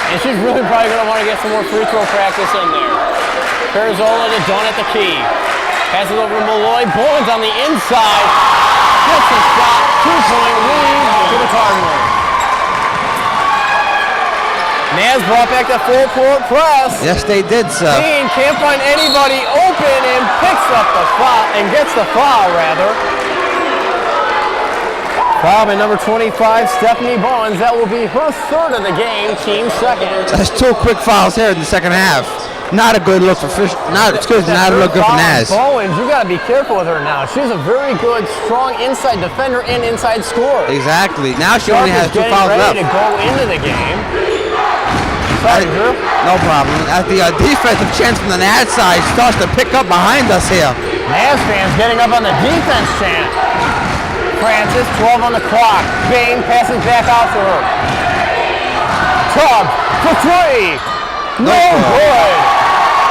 And she's really probably going to want to get some more free throw practice in there. Perazzolo to Dunn at the key. Passes over to Malloy. Boland's on the inside. Gets a shot. 2-point lead to the Cardinals. Naz brought back the full court press. Yes, they did, Seth. Dean can't find anybody open and picks up the foul and gets the foul rather. Foul by number 25, Stephanie Bowens. That will be her third of the game, team second. That's 2 quick fouls here in the second half. Not a good look for Fish. Not a good look for Naz. Bowens, you got to be careful with her now. She's a very good, strong inside defender and inside scorer. Exactly. Now she Sharp only has is 2 getting fouls left. ready to go into the game. Sorry, Drew. No problem. As the defensive chance from the Naz side starts to pick up behind us here. Naz fans getting up on the defense chant. Francis, 12 on the clock. Bain passes back out to her. Tubbs for 3. No good.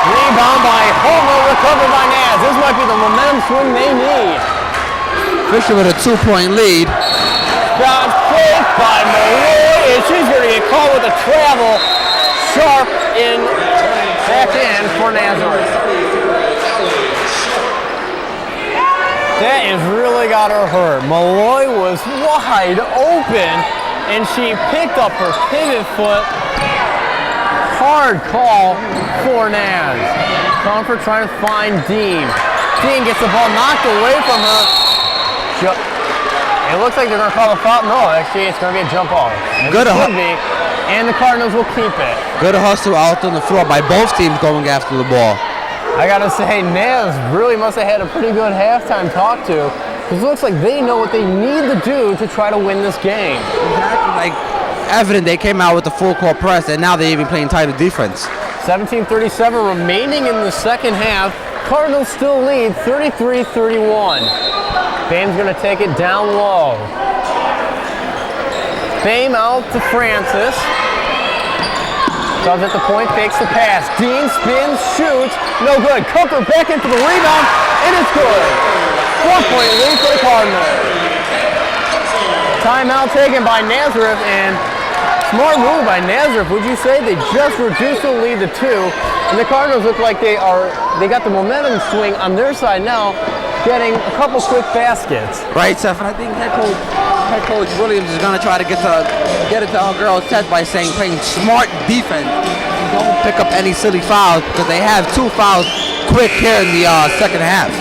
Rebound by Homer, recovered by Naz. This might be the momentum swing they need. Fisher with a 2-point lead. Got faked by Malloy, and she's going to get caught with a travel. Sharp back in for Nazareth. That has really got her hurt. Malloy was wide open, and she picked up her pivot foot. Hard call for Naz. Comfort trying to find Dean. Dean gets the ball knocked away from her. It looks like they're going to call a foul. No, actually, it's going to be a jump ball. Good could be, and the Cardinals will keep it. Good hustle out on the floor by both teams going after the ball. I got to say, Naz really must have had a pretty good halftime talk to, because it looks like they know what they need to do to try to win this game. Exactly. Like evident, they came out with the full court press, and now they're even playing tighter defense. 17:37 remaining in the second half. Cardinals still lead 33-31. Bame's going to take it down low. Bame out to Francis. Does at the point, fakes the pass. Dean spins, shoots, no good. Comfort back in for the rebound, and it's good. 4-point lead for the Cardinals. Timeout taken by Nazareth, and smart move by Nazareth, would you say? They just reduced the lead to 2, and the Cardinals look like they got the momentum swing on their side now, getting a couple quick baskets. Right, Seth, and I think head coach Williams is going to try to get it to our girls' set by saying playing smart defense. Don't pick up any silly fouls because they have 2 fouls quick here in the second half.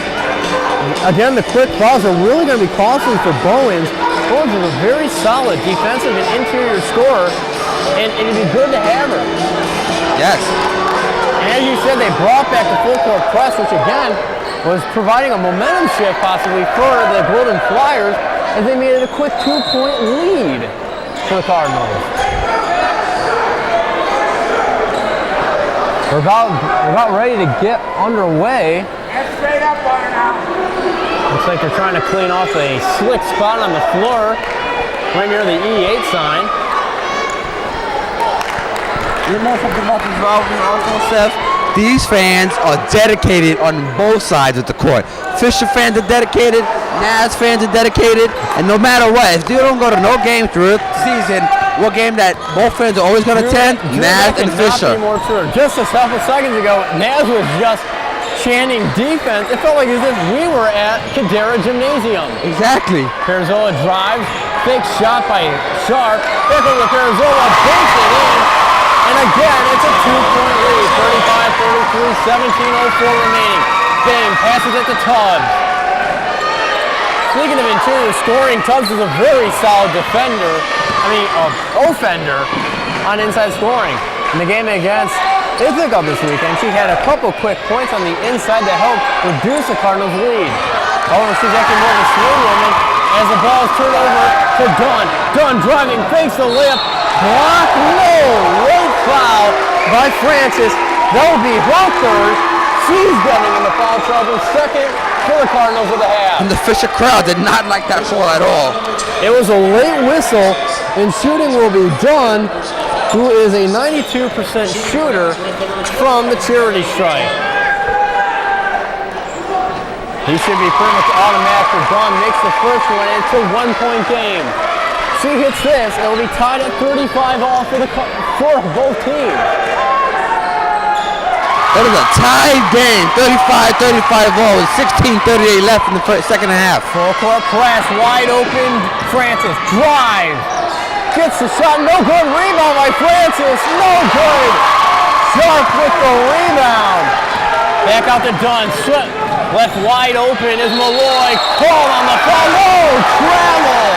Again, the quick fouls are really going to be costly for Bowens. Bowens is a very solid defensive and interior scorer, and it'd be good to have her. Yes. And as you said, they brought back the full court press, which again was providing a momentum shift possibly for the Golden Flyers, as they made it a quick 2-point lead for the Cardinals. We're about ready to get underway. Looks like they're trying to clean off a slick spot on the floor right near the E8 sign. You know something about this rivalry also, Seth? These fans are dedicated on both sides of the court. Fisher fans are dedicated, Naz fans are dedicated, and no matter what, if you don't go to no game through the season, what game that both fans are always going to attend? Naz and Fisher. More true. Just a couple seconds ago, Naz was just chanting defense. It felt like as if we were at Cadera Gymnasium. Exactly. Perzola drives, fake shot by Sharp. Back over to Perzola, banks it in. And again, it's a 2-point lead. 35-33, 17:04 remaining. Bame passes it to Tubbs. Speaking of interior scoring, Tubbs is a very solid offender on inside scoring. In the game against Ithaca this weekend, she had a couple quick points on the inside to help reduce the Cardinals' lead. However, she's acting more of a swing woman as the ball is turned over to Dunn. Dunn driving, fakes the layup. Block, no, late foul by Francis. That will be her third. She's getting in the foul trouble. Second for the Cardinals with a half. And the Fisher crowd did not like that call at all. It was a late whistle, and shooting will be done, who is a 92% shooter from the charity stripe. He should be pretty much automatic for Dunn. Makes the first one, and it's a 1-point game. She hits this, it will be tied at 35 all for both teams. That is a tied game, 35-35 all with 16:38 left in the second half. Full court press, wide open, Francis drives, gets the shot, no good, rebound by Francis, no good. Sharp with the rebound. Back out to Dunn, left wide open is Malloy, called on the foul, no, travel.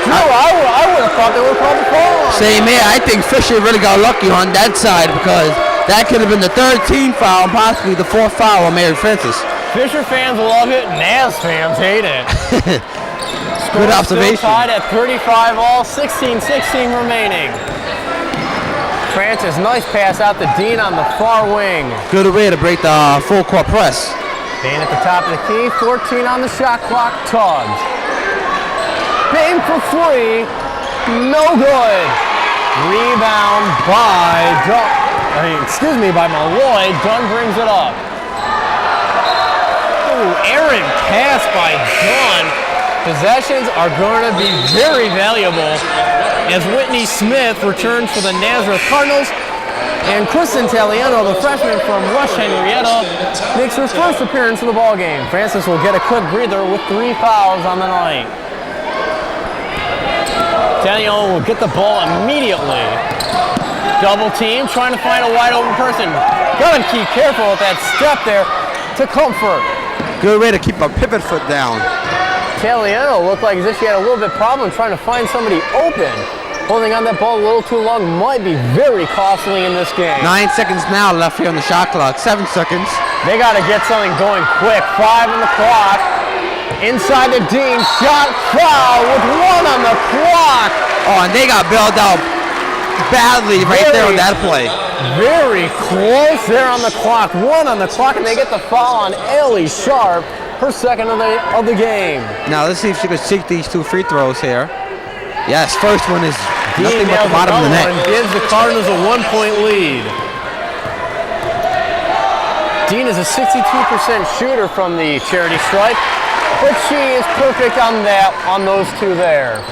No, I would have thought they were called the foul. Same here. I think Fisher really got lucky on that side because That could have been the third team foul and possibly the fourth foul on Mary Francis. Fisher fans love it, Naz fans hate it. Good observation. Still tied at 35 all, 16-16 remaining. Francis, nice pass out to Dean on the far wing. Good way to break the full court press. Dean at the top of the key, 14 on the shot clock, Tubbs. Bang for 3, no good. Rebound by by Malloy. Dunn brings it up. Ooh, errant pass by Dunn. Possessions are going to be very valuable as Whitney Smith returns for the Nazareth Cardinals. And Kristen Taliano, the freshman from West Henrietta, makes her first appearance in the ballgame. Francis will get a quick breather with 3 fouls on the night. Taliano will get the ball immediately. Double team, trying to find a wide open person. Gotta keep careful with that step there to Comfort. Good way to keep a pivot foot down. Taliano looked like as if she had a little bit problem trying to find somebody open. Holding on that ball a little too long might be very costly in this game. 9 seconds now left here on the shot clock. 7 seconds. They got to get something going quick. 5 on the clock. Inside the Dean, shot foul with 1 on the clock. Oh, and they got bailed out badly there on that play. Very close there on the clock. 1 on the clock, and they get the foul on Ellie Sharp, her second of the game. Now let's see if she can sink these 2 free throws here. Yes, first one is nothing but the bottom of the net. Gives the Cardinals a 1-point lead. Dean is a 62% shooter from the charity stripe, but she is perfect on those 2 there.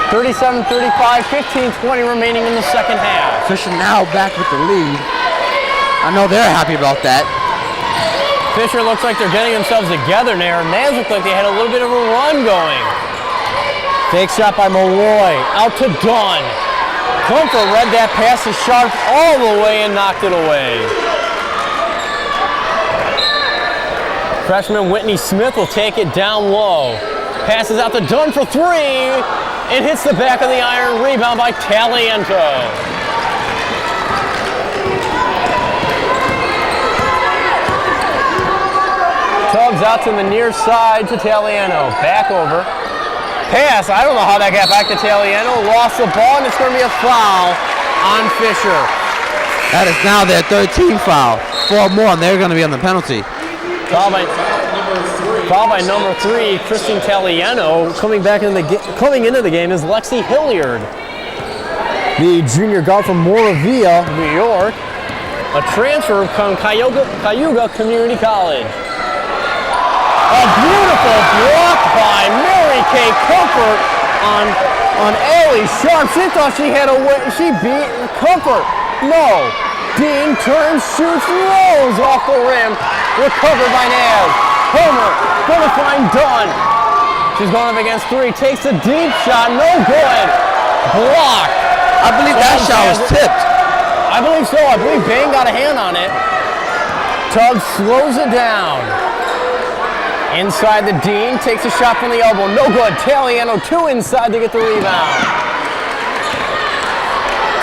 37-35, 15-20 remaining in the second half. Fisher now back with the lead. I know they're happy about that. Fisher looks like they're getting themselves together now. Naz looked like they had a little bit of a run going. Fake shot by Malloy, out to Dunn. Comfort read that pass to Sharp all the way and knocked it away. Freshman Whitney Smith will take it down low. Passes out to Dunn for 3. It hits the back of the iron, rebound by Taliento. Tubbs out to the near side to Taliano. Back over. Pass, I don't know how that got back to Taliano. Lost the ball, and it's going to be a foul on Fisher. That is now their 13th foul. 4 more, and they're going to be on the penalty. Foul by number 3, Kristen Taliano. Coming into the game is Lexi Hilliard, the junior guard from Moravia, New York, a transfer from Cayuga Community College. A beautiful block by Mary Kay Comfort on Ellie Sharp. She thought she had a win. She beat Comfort. No. Dean turns, shoots, rolls off the rim. Recovered by Naz. Homer gonna find Dunn. She's going up against 3. Takes a deep shot. No good. Blocked. I believe that shot was tipped. I believe so. I believe Bain got a hand on it. Tubbs slows it down. Inside the Dean, takes a shot from the elbow. No good. Taliano 2 inside to get the rebound.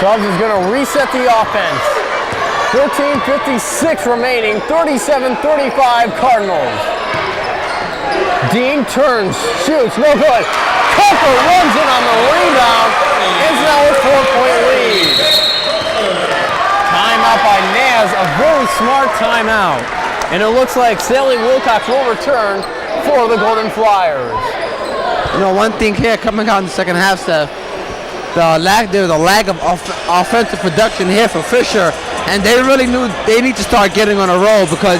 Tubbs is going to reset the offense. 13:56 remaining. 37-35 Cardinals. Dean turns, shoots, no good. Cooper runs in on the rebound. It's now a 4-point lead. Timeout by Naz, a very smart timeout. And it looks like Sally Wilcox will return for the Golden Flyers. You know, one thing here coming out in the second half, Seth, there's a lack of offensive production here for Fisher, and they really knew they need to start getting on a roll because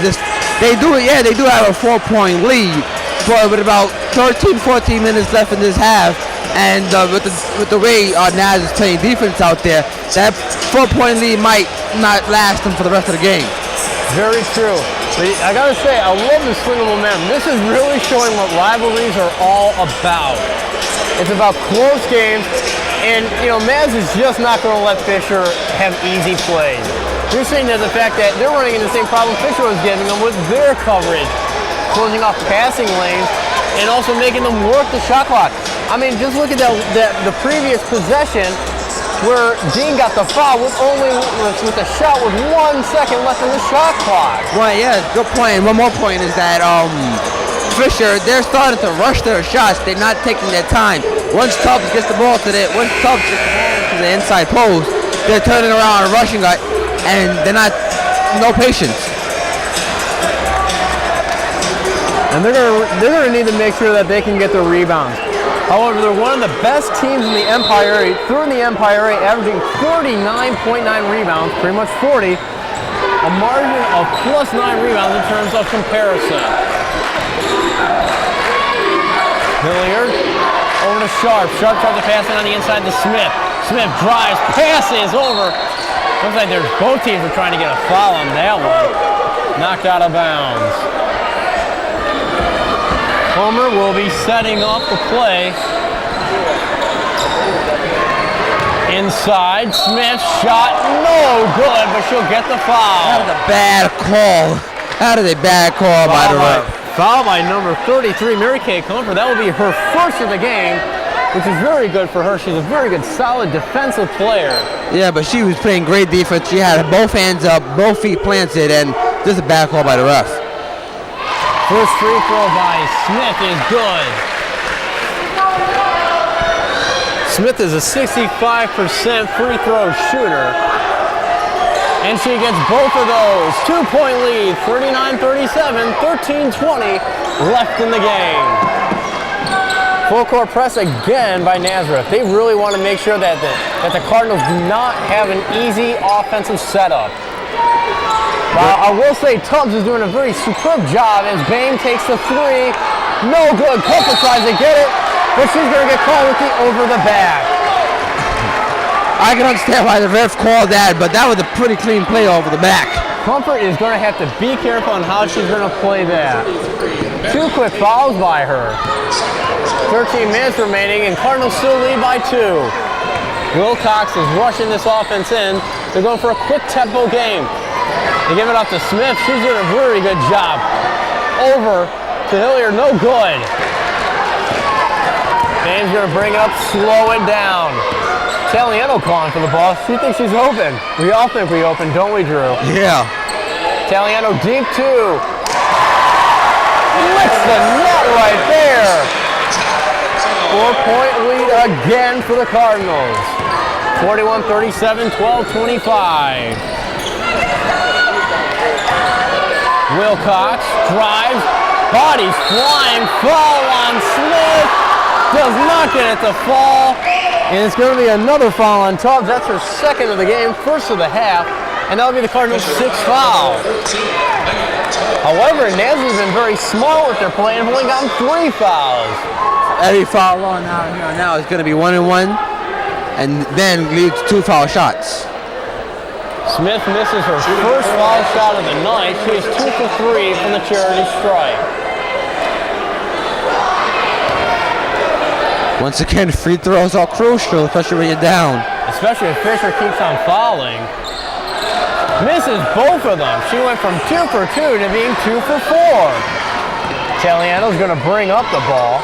they do have a 4-point lead, but with about 13-14 minutes left in this half, and with the way Naz is playing defense out there, that 4-point lead might not last them for the rest of the game. Very true. But I gotta say, I love the swing of momentum. This is really showing what rivalries are all about. It's about close games, and Naz is just not going to let Fisher have easy plays. You're saying that the fact that they're running into the same problem Fisher was giving them with their coverage, closing off passing lanes, and also making them work the shot clock. I mean, just look at the previous possession. where Dean got the foul with the shot with 1 second left in the shot clock. Right, yeah, good point. One more point is that Fisher, they're starting to rush their shots. They're not taking their time. Once Tubbs gets the ball to the inside post, they're turning around and rushing it, and they're no patience. And they're gonna need to make sure that they can get the rebounds. However, they're one of the best teams in the Empire 8, third in the Empire 8, averaging 39.9 rebounds, pretty much 40, a margin of plus 9 rebounds in terms of comparison. Hilliard over to Sharp. Sharp tries to pass it on the inside to Smith. Smith drives, passes over. Looks like both teams are trying to get a foul on that one. Knocked out of bounds. Homer will be setting up the play. Inside, Smith shot, no good, but she'll get the foul. That was a bad call. That is a bad call by the ref. Foul by number 33, Mary Kay Comfort. That will be her first of the game, which is very good for her. She's a very good, solid defensive player. Yeah, but she was playing great defense. She had both hands up, both feet planted, and just a bad call by the ref. First free throw by Smith is good. Smith is a 65% free throw shooter. And she gets both of those. 2-point lead, 39-37, 13-20 left in the game. Full court press again by Nazareth. They really want to make sure that the Cardinals do not have an easy offensive setup. I will say Tubbs is doing a very superb job as Bain takes the three. No good. Comfort tries to get it, but she's going to get called with the over the back. I can understand why the ref called that, but that was a pretty clean play over the back. Comfort is going to have to be careful on how she's going to play that. 2 quick fouls by her. 13 minutes remaining, and Cardinals still lead by 2. Wilcox is rushing this offense in. They're going for a quick tempo game. They give it up to Smith. She's doing a very good job. Over to Hilliard, no good. Bain's going to bring it up, slow it down. Taliano calling for the ball. She thinks she's open. We all think we open, don't we, Drew? Yeah. Taliano deep 2. Licks the net right there. 4-point lead again for the Cardinals. 41-37, 12-25. Wilcox drives, bodies flying, foul on Smith. Does not get it to fall. And it's going to be another foul on Tubbs. That's her second of the game, first of the half. And that'll be the Cardinals' 6th foul. However, Nazareth's been very small with their play and have only gotten 3 fouls. Every foul on now is going to be 1-1, and then leads 2 foul shots. Smith misses her first foul shot of the night. She is 2 for 3 from the charity stripe. Once again, free throws are crucial, especially when you're down. Especially if Fisher keeps on fouling. Misses both of them. She went from 2 for 2 to being 2 for 4. Taliano's going to bring up the ball.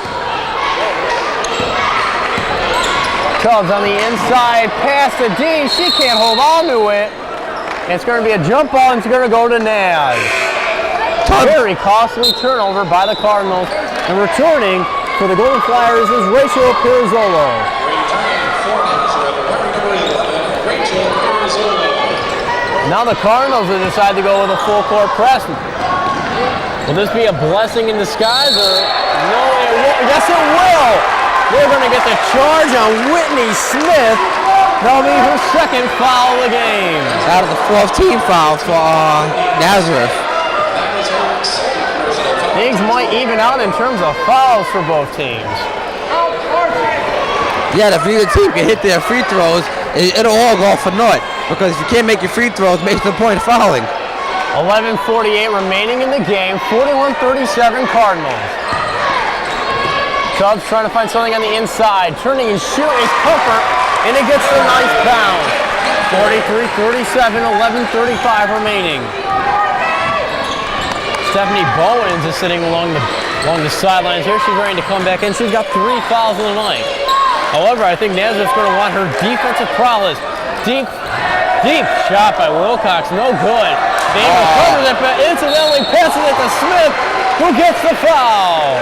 Tubbs on the inside, pass to Dean. She can't hold on to it. It's going to be a jump ball, and it's going to go to Naz. Very costly turnover by the Cardinals. And returning for the Golden Flyers is Rachel Pizzolo. Now the Cardinals have decided to go with a full court press. Will this be a blessing in disguise, or no? Yes, it will. They're going to get the charge on Whitney Smith. That'll be her second foul of the game. Out of the 4th team foul for Nazareth. Things might even out in terms of fouls for both teams. Yeah, if neither team can hit their free throws, it'll all go for naught. Because if you can't make your free throws, it makes no point of fouling. 11:48 remaining in the game. 41-37 Cardinals. Tubbs trying to find something on the inside. Turning and shooting is Comfort, and it gets the nice bounce. 43-37, 11:35 remaining. Stephanie Bowens is sitting along the sidelines here. She's ready to come back in. She's got 3 fouls in the night. However, I think Nazareth's going to want her defensive prowess. Deep shot by Wilcox, no good. They recovers it, but incidentally passes it to Smith, who gets the foul.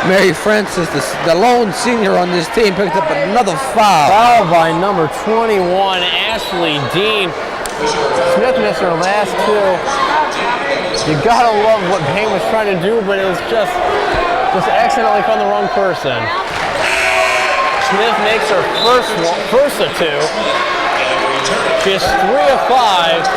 Mary Francis, the lone senior on this team, picked up another foul. Foul by number 21, Ashley Dean. Smith missed her last two. You gotta love what Payne was trying to do, but it was just accidentally found the wrong person. Smith makes her first of two. She is 3 of 5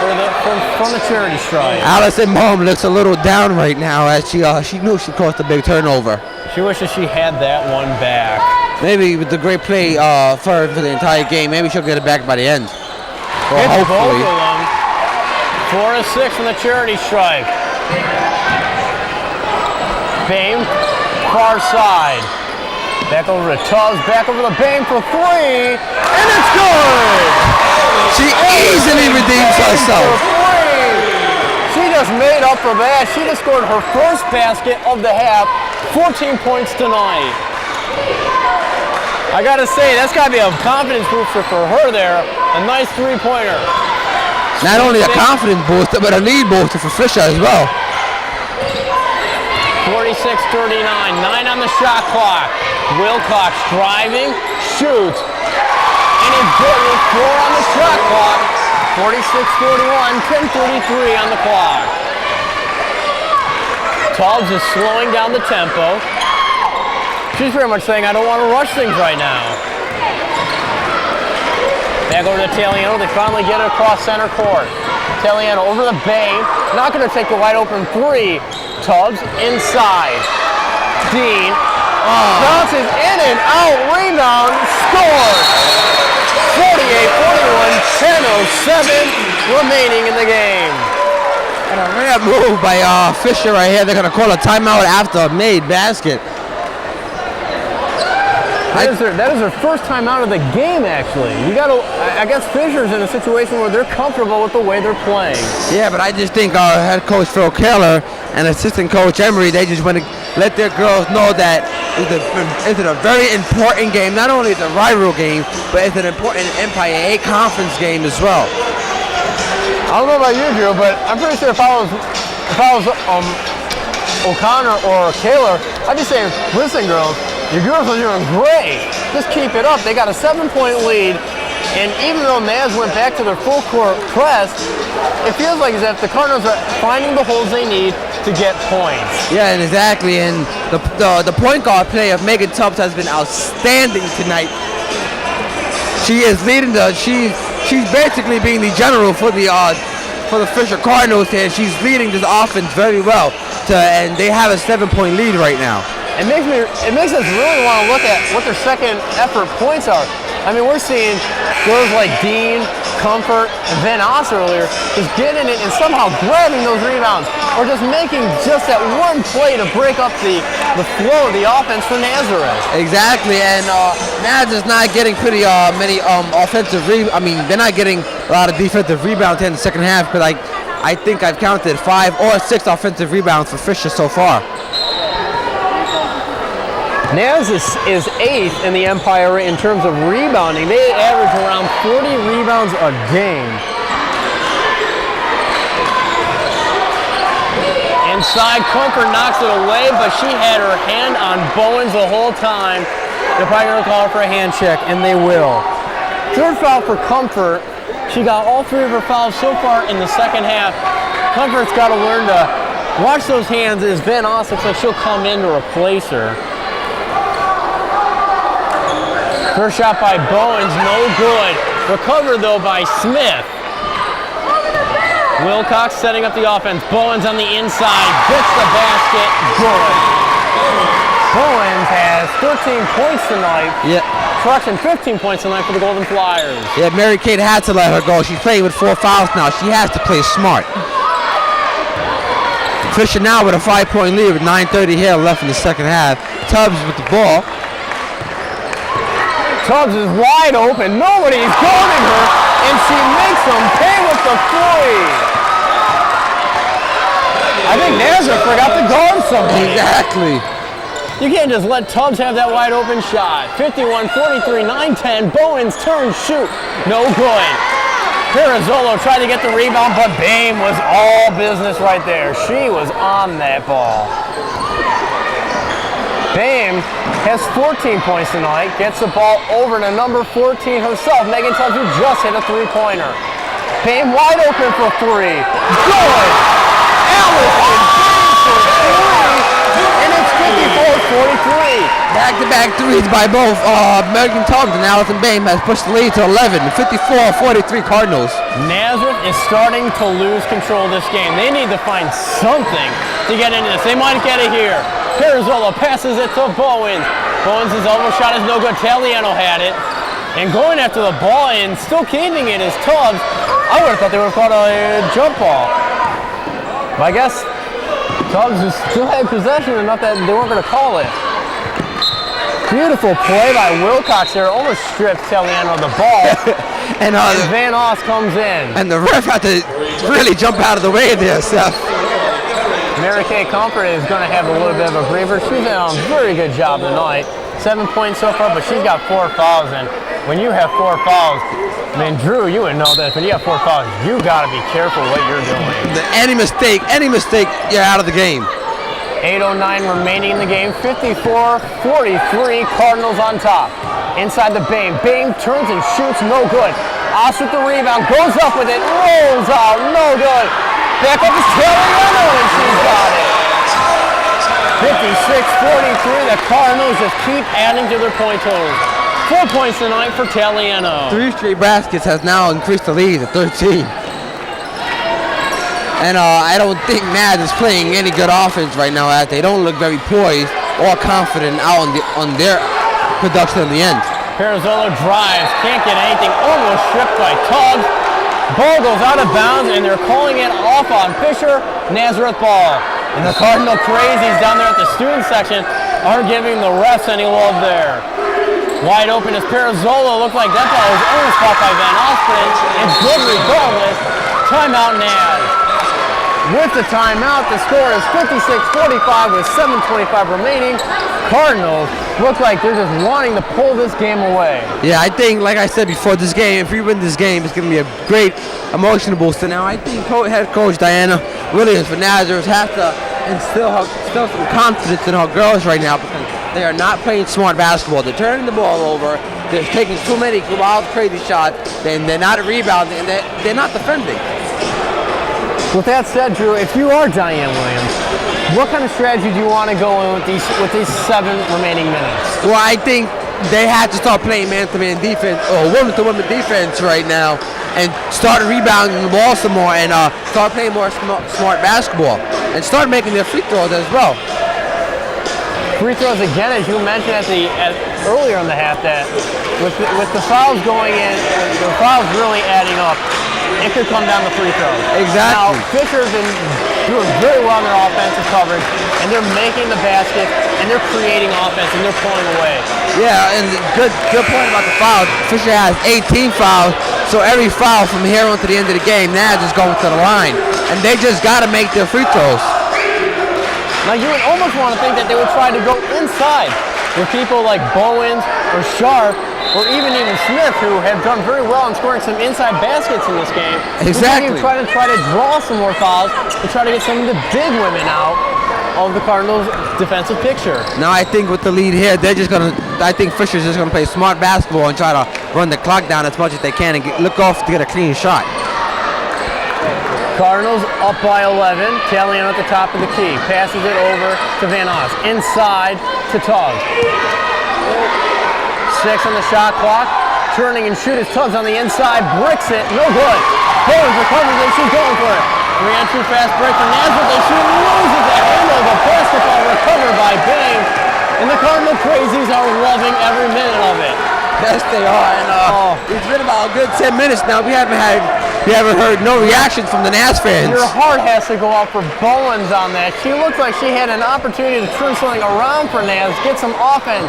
from the charity stripe. Allison Baum looks a little down right now as she knew she caused a big turnover. She wishes she had that one back. Maybe with the great play for the entire game, maybe she'll get it back by the end. Well, Hits hopefully. both of them. 4 of 6 from the charity stripe. Bame, far side. Back over to Tubbs, back over to Bame for 3, and it's good! She easily redeems herself. She just made up for that. She just scored her first basket of the half, 14 points tonight. I gotta say, that's gotta be a confidence booster for her there. A nice three-pointer. Not only a confidence booster, but a lead booster for Fisher as well. 46-39, 9 on the shot clock. Wilcox driving, shoots, and it's good with 4 on the shot clock. 46-41, 10:33 on the clock. Tubbs is slowing down the tempo. She's pretty much saying, I don't want to rush things right now. Back over to Taliano. They finally get it across center court. Taliano over the Bame. Not going to take the wide open 3. Tubbs inside. Dean bounces in and out. Rebound. Score. 48-41. 10:07 remaining in the game. And a rare move by Fisher right here. They're going to call a timeout after a made basket. That is their first time out of the game, actually. I guess Fisher's in a situation where they're comfortable with the way they're playing. Yeah, but I just think our head coach Phil Keller and assistant coach Emery, they just want to let their girls know that it's a very important game. Not only it's a rival game, but it's an important Empire 8 conference game as well. I don't know about you, Drew, but I'm pretty sure if I was O'Connor or Kaler, I'd be saying, listen, girls, your girls are doing great. Just keep it up. They got a 7-point lead, and even though Naz went back to their full court press, it feels like as if the Cardinals are finding the holes they need to get points. Yeah, and exactly. And the point guard play of Megan Tubbs has been outstanding tonight. She is leading she's basically being the general for the Fisher Cardinals here. She's leading this offense very well, and they have a 7-point lead right now. It makes us really want to look at what their second effort points are. I mean, we're seeing girls like Dean, Comfort, and Van Oss earlier just getting it and somehow grabbing those rebounds, or just making just that one play to break up the flow of the offense for Nazareth. Exactly, and Naz is not getting pretty many offensive they're not getting a lot of defensive rebounds in the second half, but I think I've counted 5 or 6 offensive rebounds for Fisher so far. Naz is 8th in the Empire in terms of rebounding. They average around 40 rebounds a game. Inside, Comfort knocks it away, but she had her hand on Bowens the whole time. They're probably going to call her for a hand check, and they will. Third foul for Comfort. She got all 3 of her fouls so far in the second half. Comfort's got to learn to watch those hands as Van Oss looks like she'll come in to replace her. First shot by Bowens, no good. Recovered though by Smith. Wilcox setting up the offense. Bowens on the inside, gets the basket, good. Bowens has 13 points tonight. Yeah. Correction, 15 points tonight for the Golden Flyers. Yeah, Mary Kate had to let her go. She's playing with 4 fouls now. She has to play smart. Fisher now with a 5-point lead with 9:30 here left in the second half. Tubbs with the ball. Tubbs is wide open. Nobody's guarding her, and she makes them pay with the 3. I think Nazareth forgot to guard somebody. Exactly. You can't just let Tubbs have that wide open shot. 51-43, 9-10. Bowens turn, shoot. No good. Perazzolo tried to get the rebound, but Bame was all business right there. She was on that ball. Bame has 14 points tonight, gets the ball over to number 14 herself, Megan Tubbs, who just hit a three-pointer. Bame wide open for three. Good! Allison for three, and it's 54-43. Back-to-back threes by both Megan Tubbs and Allison Bame has pushed the lead to 11, 54-43 Cardinals. Nazareth is starting to lose control of this game. They need to find something to get into this. They might get it here. Perazzolo passes it to Bowens. Bowens' elbow shot is no good. Taliano had it. And going after the ball and still keeping it is Tubbs. I would have thought they would have caught a jump ball. But I guess Tubbs still had possession enough that they weren't going to call it. Beautiful play by Wilcox there. Almost stripped Taliano of the ball. and Van Oss comes in. And the ref had to really jump out of the way there, Seth. Mary Kay Comfort is going to have a little bit of a breather. She's done a very good job tonight. 7 points so far, but she's got 4 fouls. And when you have 4 fouls, I mean, Drew, you would know this. When you have 4 fouls, you got to be careful what you're doing. Any mistake, you're out of the game. 8:09 remaining in the game. 54-43, Cardinals on top. Inside the Bame. Bame turns and shoots, no good. Oss with the rebound, goes up with it, rolls out, no good. Back up is Taliano, and she's got it. 56-43, the Cardinals just keep adding to their point totals. 4 points tonight for Taliano. 3 straight baskets has now increased the lead to 13. And I don't think Naz is playing any good offense right now. As they don't look very poised or confident out on their production in the end. Perazzolo drives, can't get anything, almost stripped by Tubbs. Ball goes out of bounds, and they're calling it off on Fisher. Nazareth ball. And the Cardinal crazies down there at the student section aren't giving the refs any love there. Wide open is Perazzolo. Looked like that ball was almost caught by Van Ospren. It's good regardless. Timeout Naz. With the timeout, the score is 56-45 with 7:25 remaining. Cardinals look like they're just wanting to pull this game away. Yeah, I think, like I said before, this game, if we win this game, it's going to be a great emotional booster. Now, I think head coach Diana Williams for Nazareth has to instill some confidence in her girls right now because they are not playing smart basketball. They're turning the ball over. They're taking too many wild, crazy shots. Then they're not rebounding, and they're not defending. With that said, Drew, if you are Diane Williams, what kind of strategy do you want to go in with these 7 remaining minutes? Well, I think they have to start playing man-to-man defense or woman-to-woman defense right now and start rebounding the ball some more and start playing more smart basketball and start making their free throws as well. Free throws again, as you mentioned earlier in the half, that with the fouls going in, the fouls really adding up. It could come down to free throws. Exactly. Now, Fisher's been doing very well in their offensive coverage, and they're making the basket, and they're creating offense, and they're pulling away. Yeah, and good point about the fouls. Fisher has 18 fouls, so every foul from here on to the end of the game, Naz is going to the line, and they just got to make their free throws. Now, you would almost want to think that they would try to go inside with people like Bowens or Sharp, or even Smith, who have done very well in scoring some inside baskets in this game. Exactly. Try to draw some more fouls and try to get some of the big women out of the Cardinals' defensive picture. Now I think with the lead here, I think Fisher's just gonna play smart basketball and try to run the clock down as much as they can and look off to get a clean shot. Cardinals up by 11. Taliano at the top of the key. Passes it over to Van Oss. Inside to Tubbs. 6 on the shot clock. Turning and shoot is Tubbs on the inside. Bricks it. No good. Bowens recovers it. She's going for it. 3-on-2 fast break for Nazareth. They shoot and loses the handle. The basketball recovered by Bame. And the Cardinal crazies are loving every minute of it. Yes, they are. And it's been about a good 10 minutes now. We haven't heard no reaction from the Naz fans. Your heart has to go out for Bowens on that. She looked like she had an opportunity to turn something around for Naz, get some offense.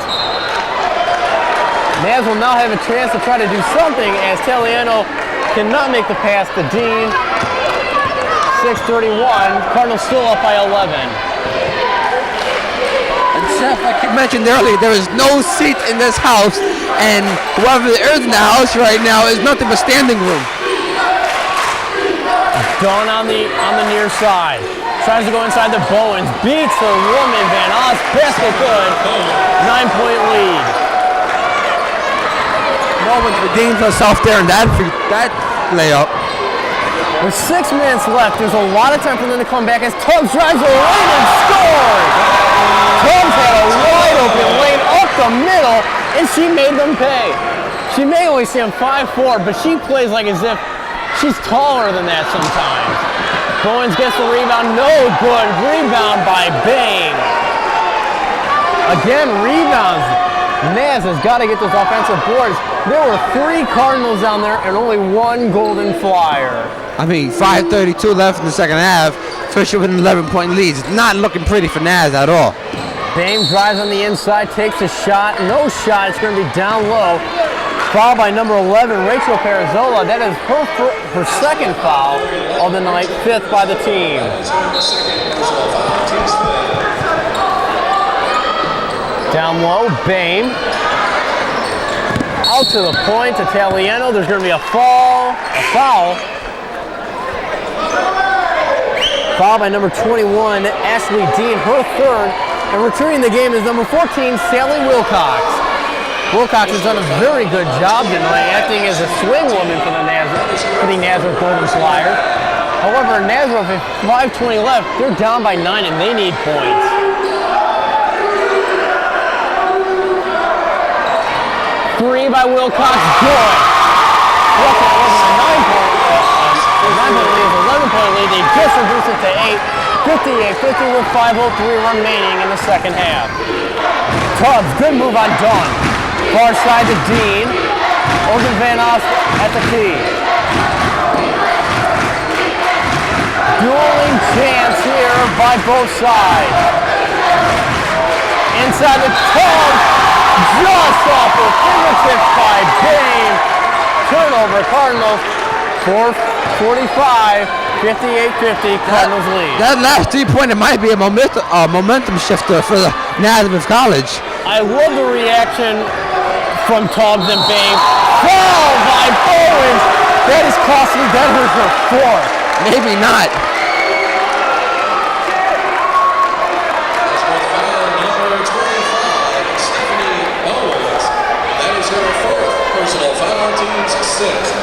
Naz will now have a chance to try to do something as Taliano cannot make the pass to Dean. 6:31, Cardinals still up by 11. And Seth, like you mentioned earlier, there is no seat in this house, and whoever is in the house right now is nothing but standing room. Dawn on the near side. Tries to go inside the Bowens. Beats the woman. Van Oss. Basket good. 9-point lead. Bowens redeems herself there in that layup. With 6 minutes left, there's a lot of time for them to come back as Tubbs drives the lane and scores. Tubbs had a wide open lane up the middle, and she made them pay. She may only stand 5'4", but she plays like as if she's taller than that sometimes. Bowens gets the rebound, no good. Rebound by Bang. Again, rebounds. Naz has got to get those offensive boards. There were 3 Cardinals down there and only 1 Golden Flyer. I mean, 5:32 left in the second half. Fisher with an 11-point lead. It's not looking pretty for Naz at all. Bang drives on the inside, takes a shot. No shot. It's going to be down low. Foul by number 11, Rachel Parazola. That is her second foul of the night, 5th by the team. Down low, Bame. Out to the point, Italiano. There's going to be a foul. Foul by number 21, Ashley Dean, her third. And returning the game is number 14, Sally Wilcox. Wilcox has done a very good job tonight, acting as a swing woman for the Nazareth Golden Flyers. However, Nazareth, with 5:20 left, they're down by 9 and they need points. Three by Wilcox, good. Wilcox wasn't a 9-point lead, 11-point lead. They just reduced it to 8. 58-50 with 5:03 remaining in the second half. Tubbs, good move on Dunn. Far side to Dean. Olden Van Oss at the key. Dueling chance here by both sides. Inside the Tubbs. Just off the fingertips by Bane. Turnover, Cardinals. 4:45. 58-50, Cardinals lead. That last 3-pointer might be a momentum shifter for the Nazareth College. I love the reaction from Tubbs and Bame. Foul by Bowens. That is costly. That hurts her 4. Maybe not. That is her 4th personal foul, team's 6th.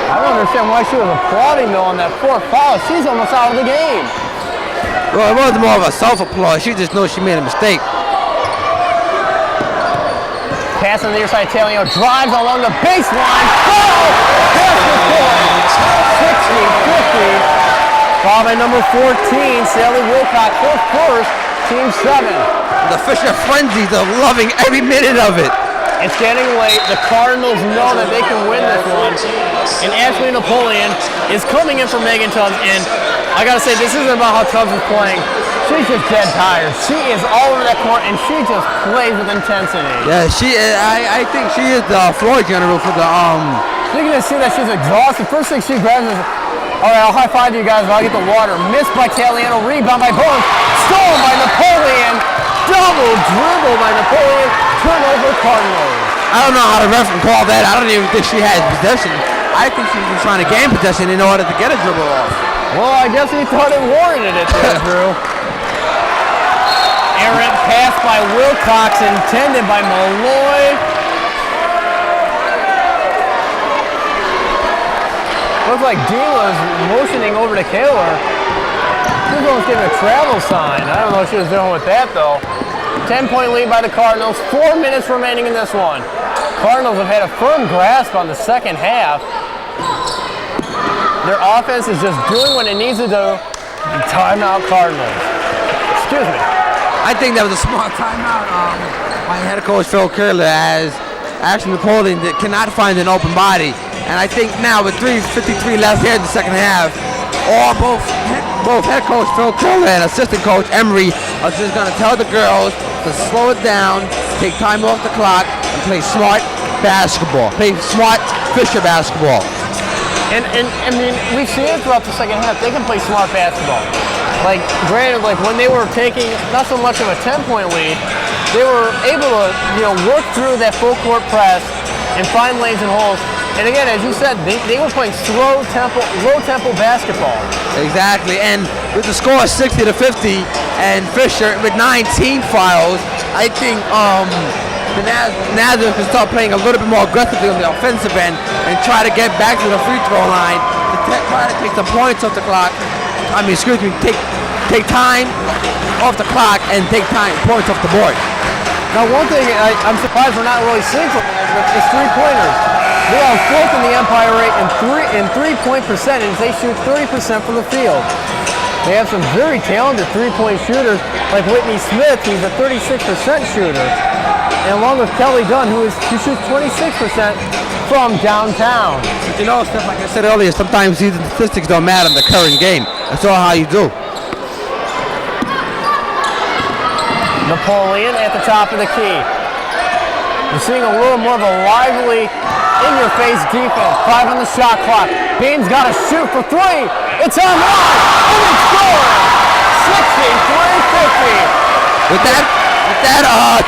I don't understand why she was applauding though on that 4th foul. She's almost out of the game. Well, it wasn't more of a self-applause. She just knows she made a mistake. Pass on the near side, Italiano drives along the baseline. Foul! Basket point. 60-50. Foul by number 14, Sally Wilcox, her first, team 7. The Fisher frenzies are loving every minute of it. It's getting late. The Cardinals know that they can win this one. And Ashley Napoleon is coming in for Megan Tubbs. And I got to say, this isn't about how Tubbs is playing. She's just dead tired. She is all over that court, and she just plays with intensity. Yeah, I think she is the floor general for the You can see that she's exhausted. First thing she grabs is, all right, I'll high five you guys, but I'll get the water. Missed by Taliano, rebound by Bones, stolen by Napoleon, double dribble by Napoleon, turnover Cardinals. I don't know how the ref can call that. I don't even think she had possession. I think she was trying to gain possession in order to get a dribble off. Well, I guess he thought it warranted it there, Drew. Errant pass by Wilcox, intended by Malloy. Looks like Dean was motioning over to Kaler. She was almost giving a travel sign. I don't know what she was doing with that, though. 10-point lead by the Cardinals. 4 minutes remaining in this one. Cardinals have had a firm grasp on the second half. Their offense is just doing what it needs to do. Timeout Cardinals. Excuse me. I think that was a smart timeout by head coach Phil Curler, as Ashley Napoleon cannot find an open body. And I think now with 3:53 left here in the second half, both head coach Phil Curler and assistant coach Emery are just going to tell the girls to slow it down, take time off the clock, and play smart basketball. Play smart Fisher basketball. And I mean, we see it throughout the second half. They can play smart basketball. like, granted, like when they were taking not so much of a 10-point lead, they were able to, work through that full court press and find lanes and holes. And again, as you said, they were playing low tempo basketball. Exactly, and with the score 60-50 and Fisher with 19 fouls, I think the Nazareth can start playing a little bit more aggressively on the offensive end and try to get back to the free throw line to try to take some points off the clock. Take time off the clock and take points off the board. Now, one thing I'm surprised we're not really seeing from Nazareth is three-pointers. They are fourth in the Empire rate in three-point percentage. They shoot 30% from the field. They have some very talented three-point shooters like Whitney Smith, who's a 36% shooter, and along with Kelly Dunn, who shoots 26% from downtown. Steph, like I said earlier, sometimes these statistics don't matter in the current game. That's all how you do. Napoleon at the top of the key. We're seeing a little more of a lively, in-your-face defense. 5 on the shot clock. Bain's got to shoot for 3. It's on line, and it's scored. 63-50. With that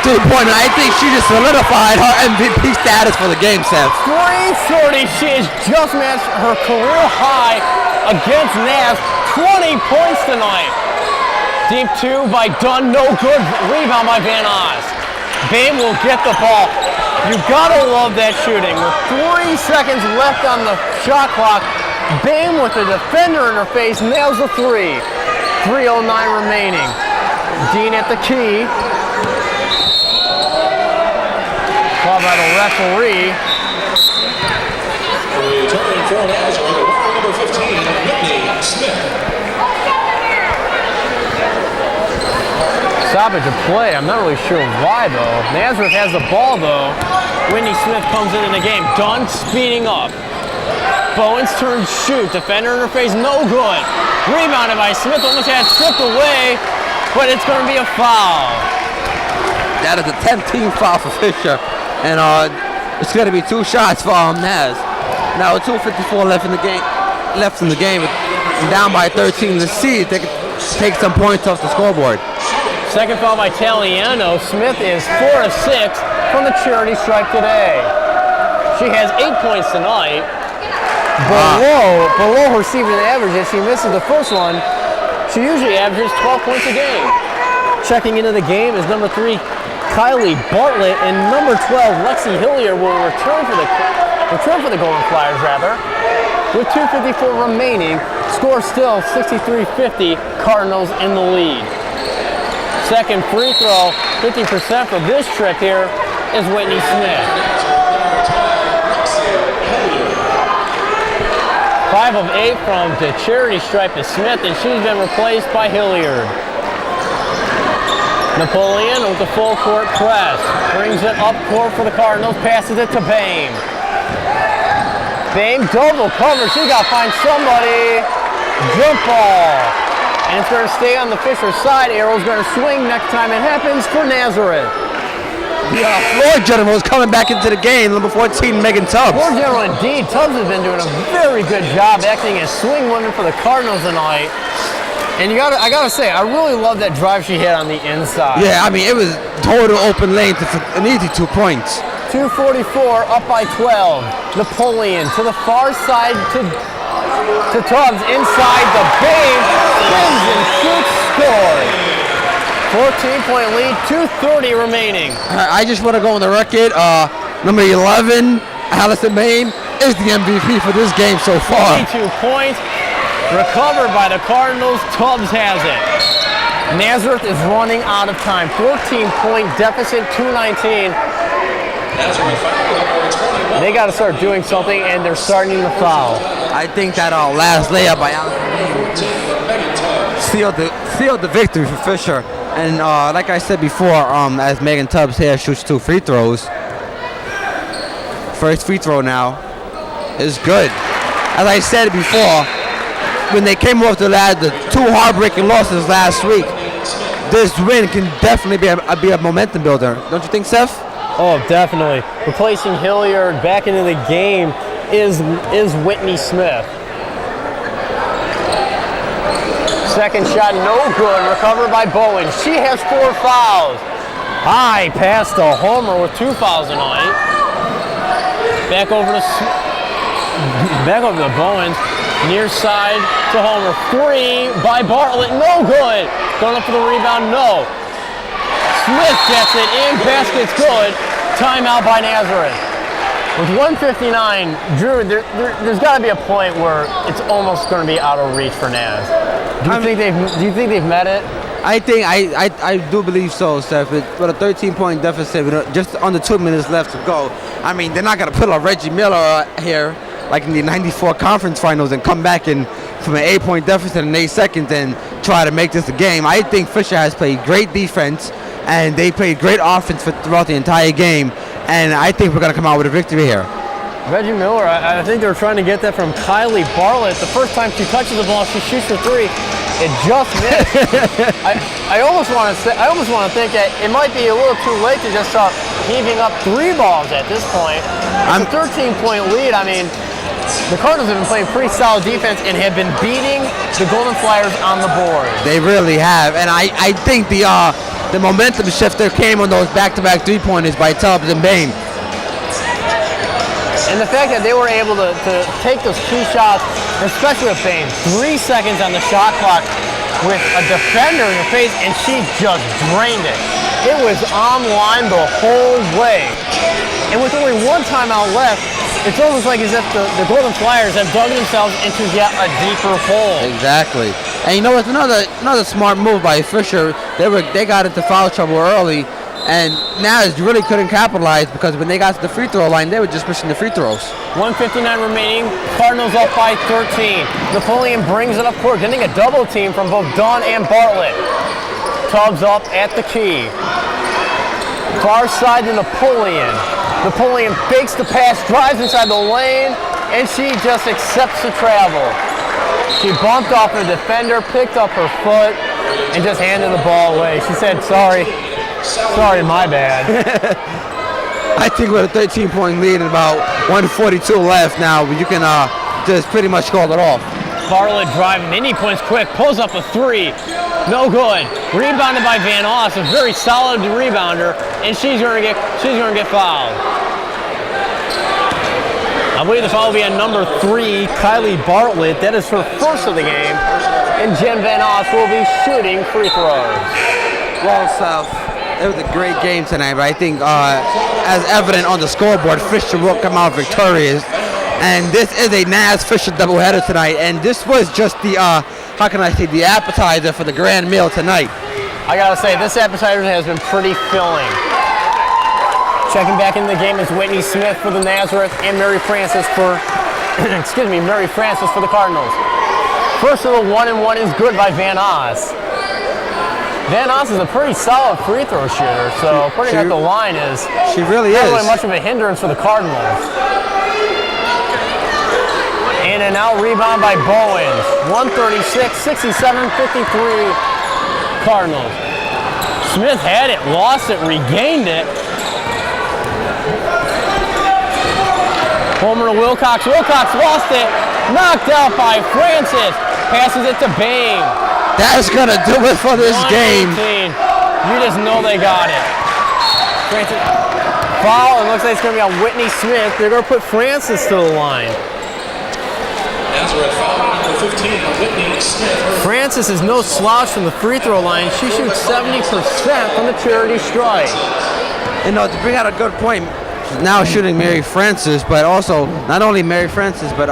three-pointer, I think she just solidified her MVP status for the game, Seth. 330. She has just matched her career high against Naz. 20 points tonight. Deep 2 by Dunn, no good. Rebound by Van Oz. Bain will get the ball. You gotta love that shooting. With 3 seconds left on the shot clock, Bain with the defender in her face nails the 3. 3:09 remaining. Dean at the key. Called by the referee. Returning for Nazareth, number 15, Whitney Smith. Stoppage of play. I'm not really sure why, though. Nazareth has the ball, though. Whitney Smith comes in the game. Dunn speeding up. Bowen's turn shoot. Defender in her face, no good. Rebounded by Smith. Almost had stripped away, but it's going to be a foul. That is the 10th team foul for Fisher. And it's going to be 2 shots for Naz. Now with 2:54 left in the game, down by 13. Let's see if they can take some points off the scoreboard. Second foul by Taliano. Smith is 4 of 6 from the charity stripe today. She has 8 points tonight. Below her season average, as she misses the first one, she usually averages 12 points a game. Checking into the game is number 3, Kylie Bartlett, and number 12, Lexi Hilliard, will return for the Golden Flyers, With 2:54 remaining, score still 63-50, Cardinals in the lead. Second free throw, 50% for this trip here, is Whitney Smith. 5 of 8 from the charity stripe is Smith, and she's been replaced by Hilliard. Napoleon with the full court press. Brings it up court for the Cardinals, passes it to Bain. Bain double cover, she's got to find somebody. Jump ball. And it's going to stay on the Fisher side. Arrow's going to swing next time it happens for Nazareth. The floor general is coming back into the game, number 14, Megan Tubbs. Floor general indeed. Tubbs has been doing a very good job acting as swing woman for the Cardinals tonight. And I gotta say, I really love that drive she hit on the inside. Yeah, I mean, it was total open lane to an easy 2 points. 2:44, up by 12. Napoleon to the far side to Tubbs, inside the Bain, spins and shoots, scored. 14-point lead, 2:30 remaining. I just want to go on the record. Number 11, Allison Bain, is the MVP for this game so far. 22 points, recovered by the Cardinals. Tubbs has it. Nazareth is running out of time. 14-point deficit, 2:19. They got to start doing something, and they're starting to foul. I think that last layup by Allison Bain sealed the victory for Fisher. And like I said before, as Megan Tubbs here shoots 2 free throws. First free throw now is good. As I said before, when they came off the 2 heartbreaking losses last week, this win can definitely be a momentum builder. Don't you think, Seth? Oh, definitely. Replacing Hilliard back into the game is Whitney Smith. Second shot, no good. Recovered by Bowen. She has 4 fouls. High pass to Homer with 2 fouls tonight. Back over to Bowens. Near side to Homer. 3 by Bartlett. No good. Going up for the rebound. No. Smith gets it in. Basket's good. Timeout by Nazareth. With 1:59, Drew, there's got to be a point where it's almost going to be out of reach for Naz. Do you think they've met it? I do believe so, Seth. With a 13-point deficit, with just under 2 minutes left to go, I mean, they're not going to put a Reggie Miller here like in the '94 conference finals and come back in from an 8-point deficit in 8 seconds and try to make this a game. I think Fisher has played great defense and they played great offense throughout the entire game. And I think we're going to come out with a victory here. Reggie Miller, I think they were trying to get that from Kylie Bartlett. The first time she touches the ball, she shoots for 3. It just missed. I almost want to think that it might be a little too late to just start heaving up 3 balls at this point. It's a 13-point lead. I mean, the Cardinals have been playing pretty solid defense and have been beating the Golden Flyers on the board. They really have, and I think the momentum shifter came on those back-to-back 3-pointers by Tubbs and Bain. And the fact that they were able to take those 2 shots, especially with Bain, 3 seconds on the shot clock with a defender in her face, and she just drained it. It was online the whole way. And with only 1 timeout left, it's almost like as if the Golden Flyers have dug themselves into yet a deeper hole. Exactly. And you know what's another smart move by Fisher? They got into foul trouble early, and Naz really couldn't capitalize because when they got to the free throw line, they were just missing the free throws. 1:59 remaining. Cardinals up by 13. Napoleon brings it up court, getting a double team from both Dunn and Bartlett. Tubbs up at the key. Far side to Napoleon. Napoleon fakes the pass, drives inside the lane, and she just accepts the travel. She bumped off her defender, picked up her foot, and just handed the ball away. She said, sorry, my bad. I think with a 13-point lead and about 1:42 left now, you can just pretty much call it off. Bartlett driving, and he points quick, pulls up a 3. No good. Rebounded by Van Oss, a very solid rebounder, and she's gonna get fouled. I believe the foul will be on number 3, Kylie Bartlett. That is her first of the game, and Jen Van Oss will be shooting free throws. Well, Seth, it was a great game tonight, but I think as evident on the scoreboard, Fisher will come out victorious. And this is a Naz Fisher doubleheader tonight, and this was just the the appetizer for the grand meal tonight. I gotta say, this appetizer has been pretty filling. Checking back into the game is Whitney Smith for the Nazareth and Mary Francis for, Mary Francis for the Cardinals. First of the 1-and-1 is good by Van Oss. Van Oss is a pretty solid free throw shooter, so putting her at the line is not really much of a hindrance for the Cardinals. In and out rebound by Bowens. 136, 67, 53 Cardinals. Smith had it, lost it, regained it. Homer to Wilcox. Wilcox lost it. Knocked out by Francis. Passes it to Bain. That's going to do it for this game. You just know they got it. Francis. Foul. It looks like it's going to be on Whitney Smith. They're going to put Francis to the line. Nazareth foul number 15, Whitney Smith. Francis is no slouch from the free throw line. She shoots 70% from the charity stripe. You know, to bring out a good point, now shooting Mary Francis, but also not only Mary Francis, but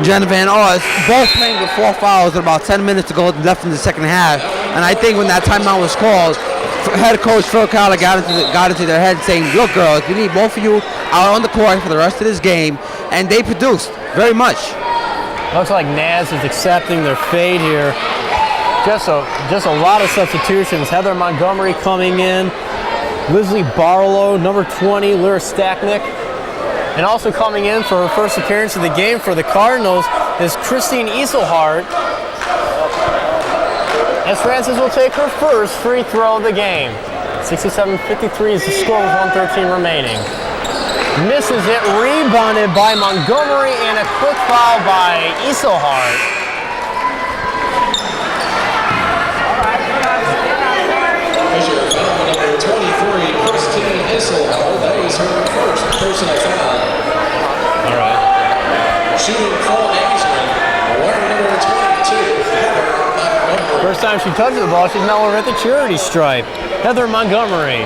Jen Van Oss, both playing with 4 fouls with about 10 minutes to go left in the second half. And I think when that timeout was called, head coach Phil Collar got into their head saying, look girls, we need both of you out on the court for the rest of this game. And they produced very much. Looks like Naz is accepting their fate here. Just a lot of substitutions. Heather Montgomery coming in. Leslie Barlow, number 20, Lyra Stacknick. And also coming in for her first appearance of the game for the Cardinals is Christine Eselhart. As Francis will take her first free throw of the game. 67-53 is the score with 1:13 remaining. Misses it, rebounded by Montgomery, and a quick foul by Eselhart. first time she touches the ball, she's now over at the charity stripe. Heather Montgomery,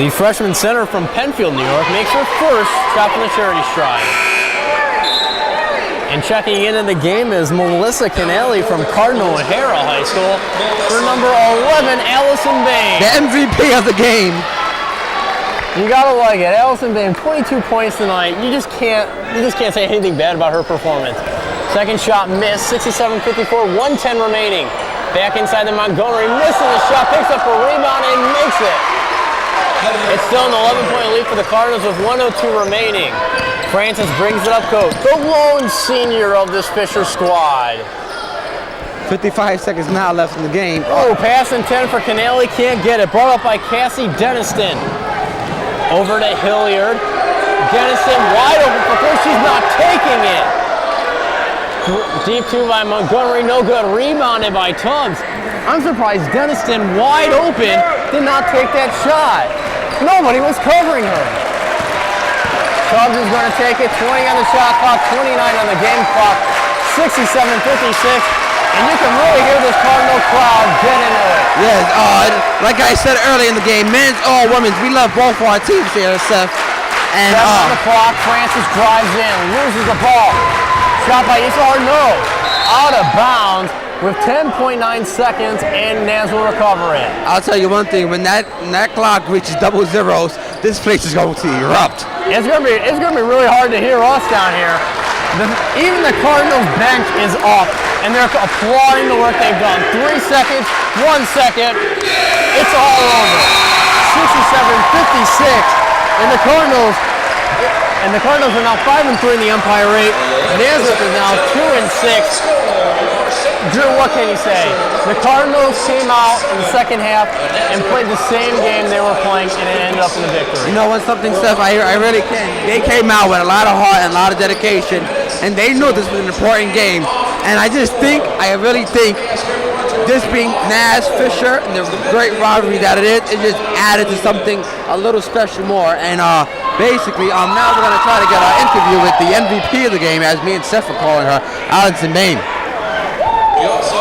the freshman center from Penfield, New York, makes her first shot from the charity stripe. And checking in the game is Melissa Canelli from Cardinal O'Hara High School for number 11, Allison Bain. The MVP of the game. You gotta like it. Allison Bain, 22 points tonight. You just can't say anything bad about her performance. Second shot missed, 67-54, 1:10 remaining. Back inside the Montgomery, missing the shot, picks up a rebound and makes it. It's still an 11-point lead for the Cardinals with 1:02 remaining. Francis brings it up court, the lone senior of this Fisher squad. 55 seconds now left in the game. Oh, pass intent for Canale, can't get it. Brought up by Cassie Deniston. Over to Hilliard. Deniston wide open for three, she's not taking it. Deep two by Montgomery, no good. Rebounded by Tubbs. I'm surprised Deniston, wide open, did not take that shot. Nobody was covering her. Tubbs is going to take it, 20 on the shot clock, 29 on the game clock, 67-56, and you can really hear this Cardinal crowd get into it. Yes, like I said earlier in the game, men's or women's, we love both of our teams here, Seth. And on the clock, Francis drives in, loses the ball. Shot by Issa no, out of bounds with 10.9 seconds, and Naz will recover it. I'll tell you one thing, when that clock reaches double zeros, this place is going to erupt. It's gonna be really hard to hear us down here. Even the Cardinals bench is up, and they're applauding the work they've done. 3 seconds, 1 second, it's all over. 67-56, and the Cardinals are now 5-3 in the umpire rate. Nazareth is now 2-6. Drew, what can you say? The Cardinals came out in the second half and played the same game they were playing, and it ended up in a victory. You know what, something, Seth, I really can. They came out with a lot of heart and a lot of dedication, and they knew this was an important game. And I really think, this being Naz, Fisher, and the great rivalry that it is, it just added to something a little special more. And basically, now we're going to try to get our interview with the MVP of the game, as me and Seth are calling her, Allison Bain. We also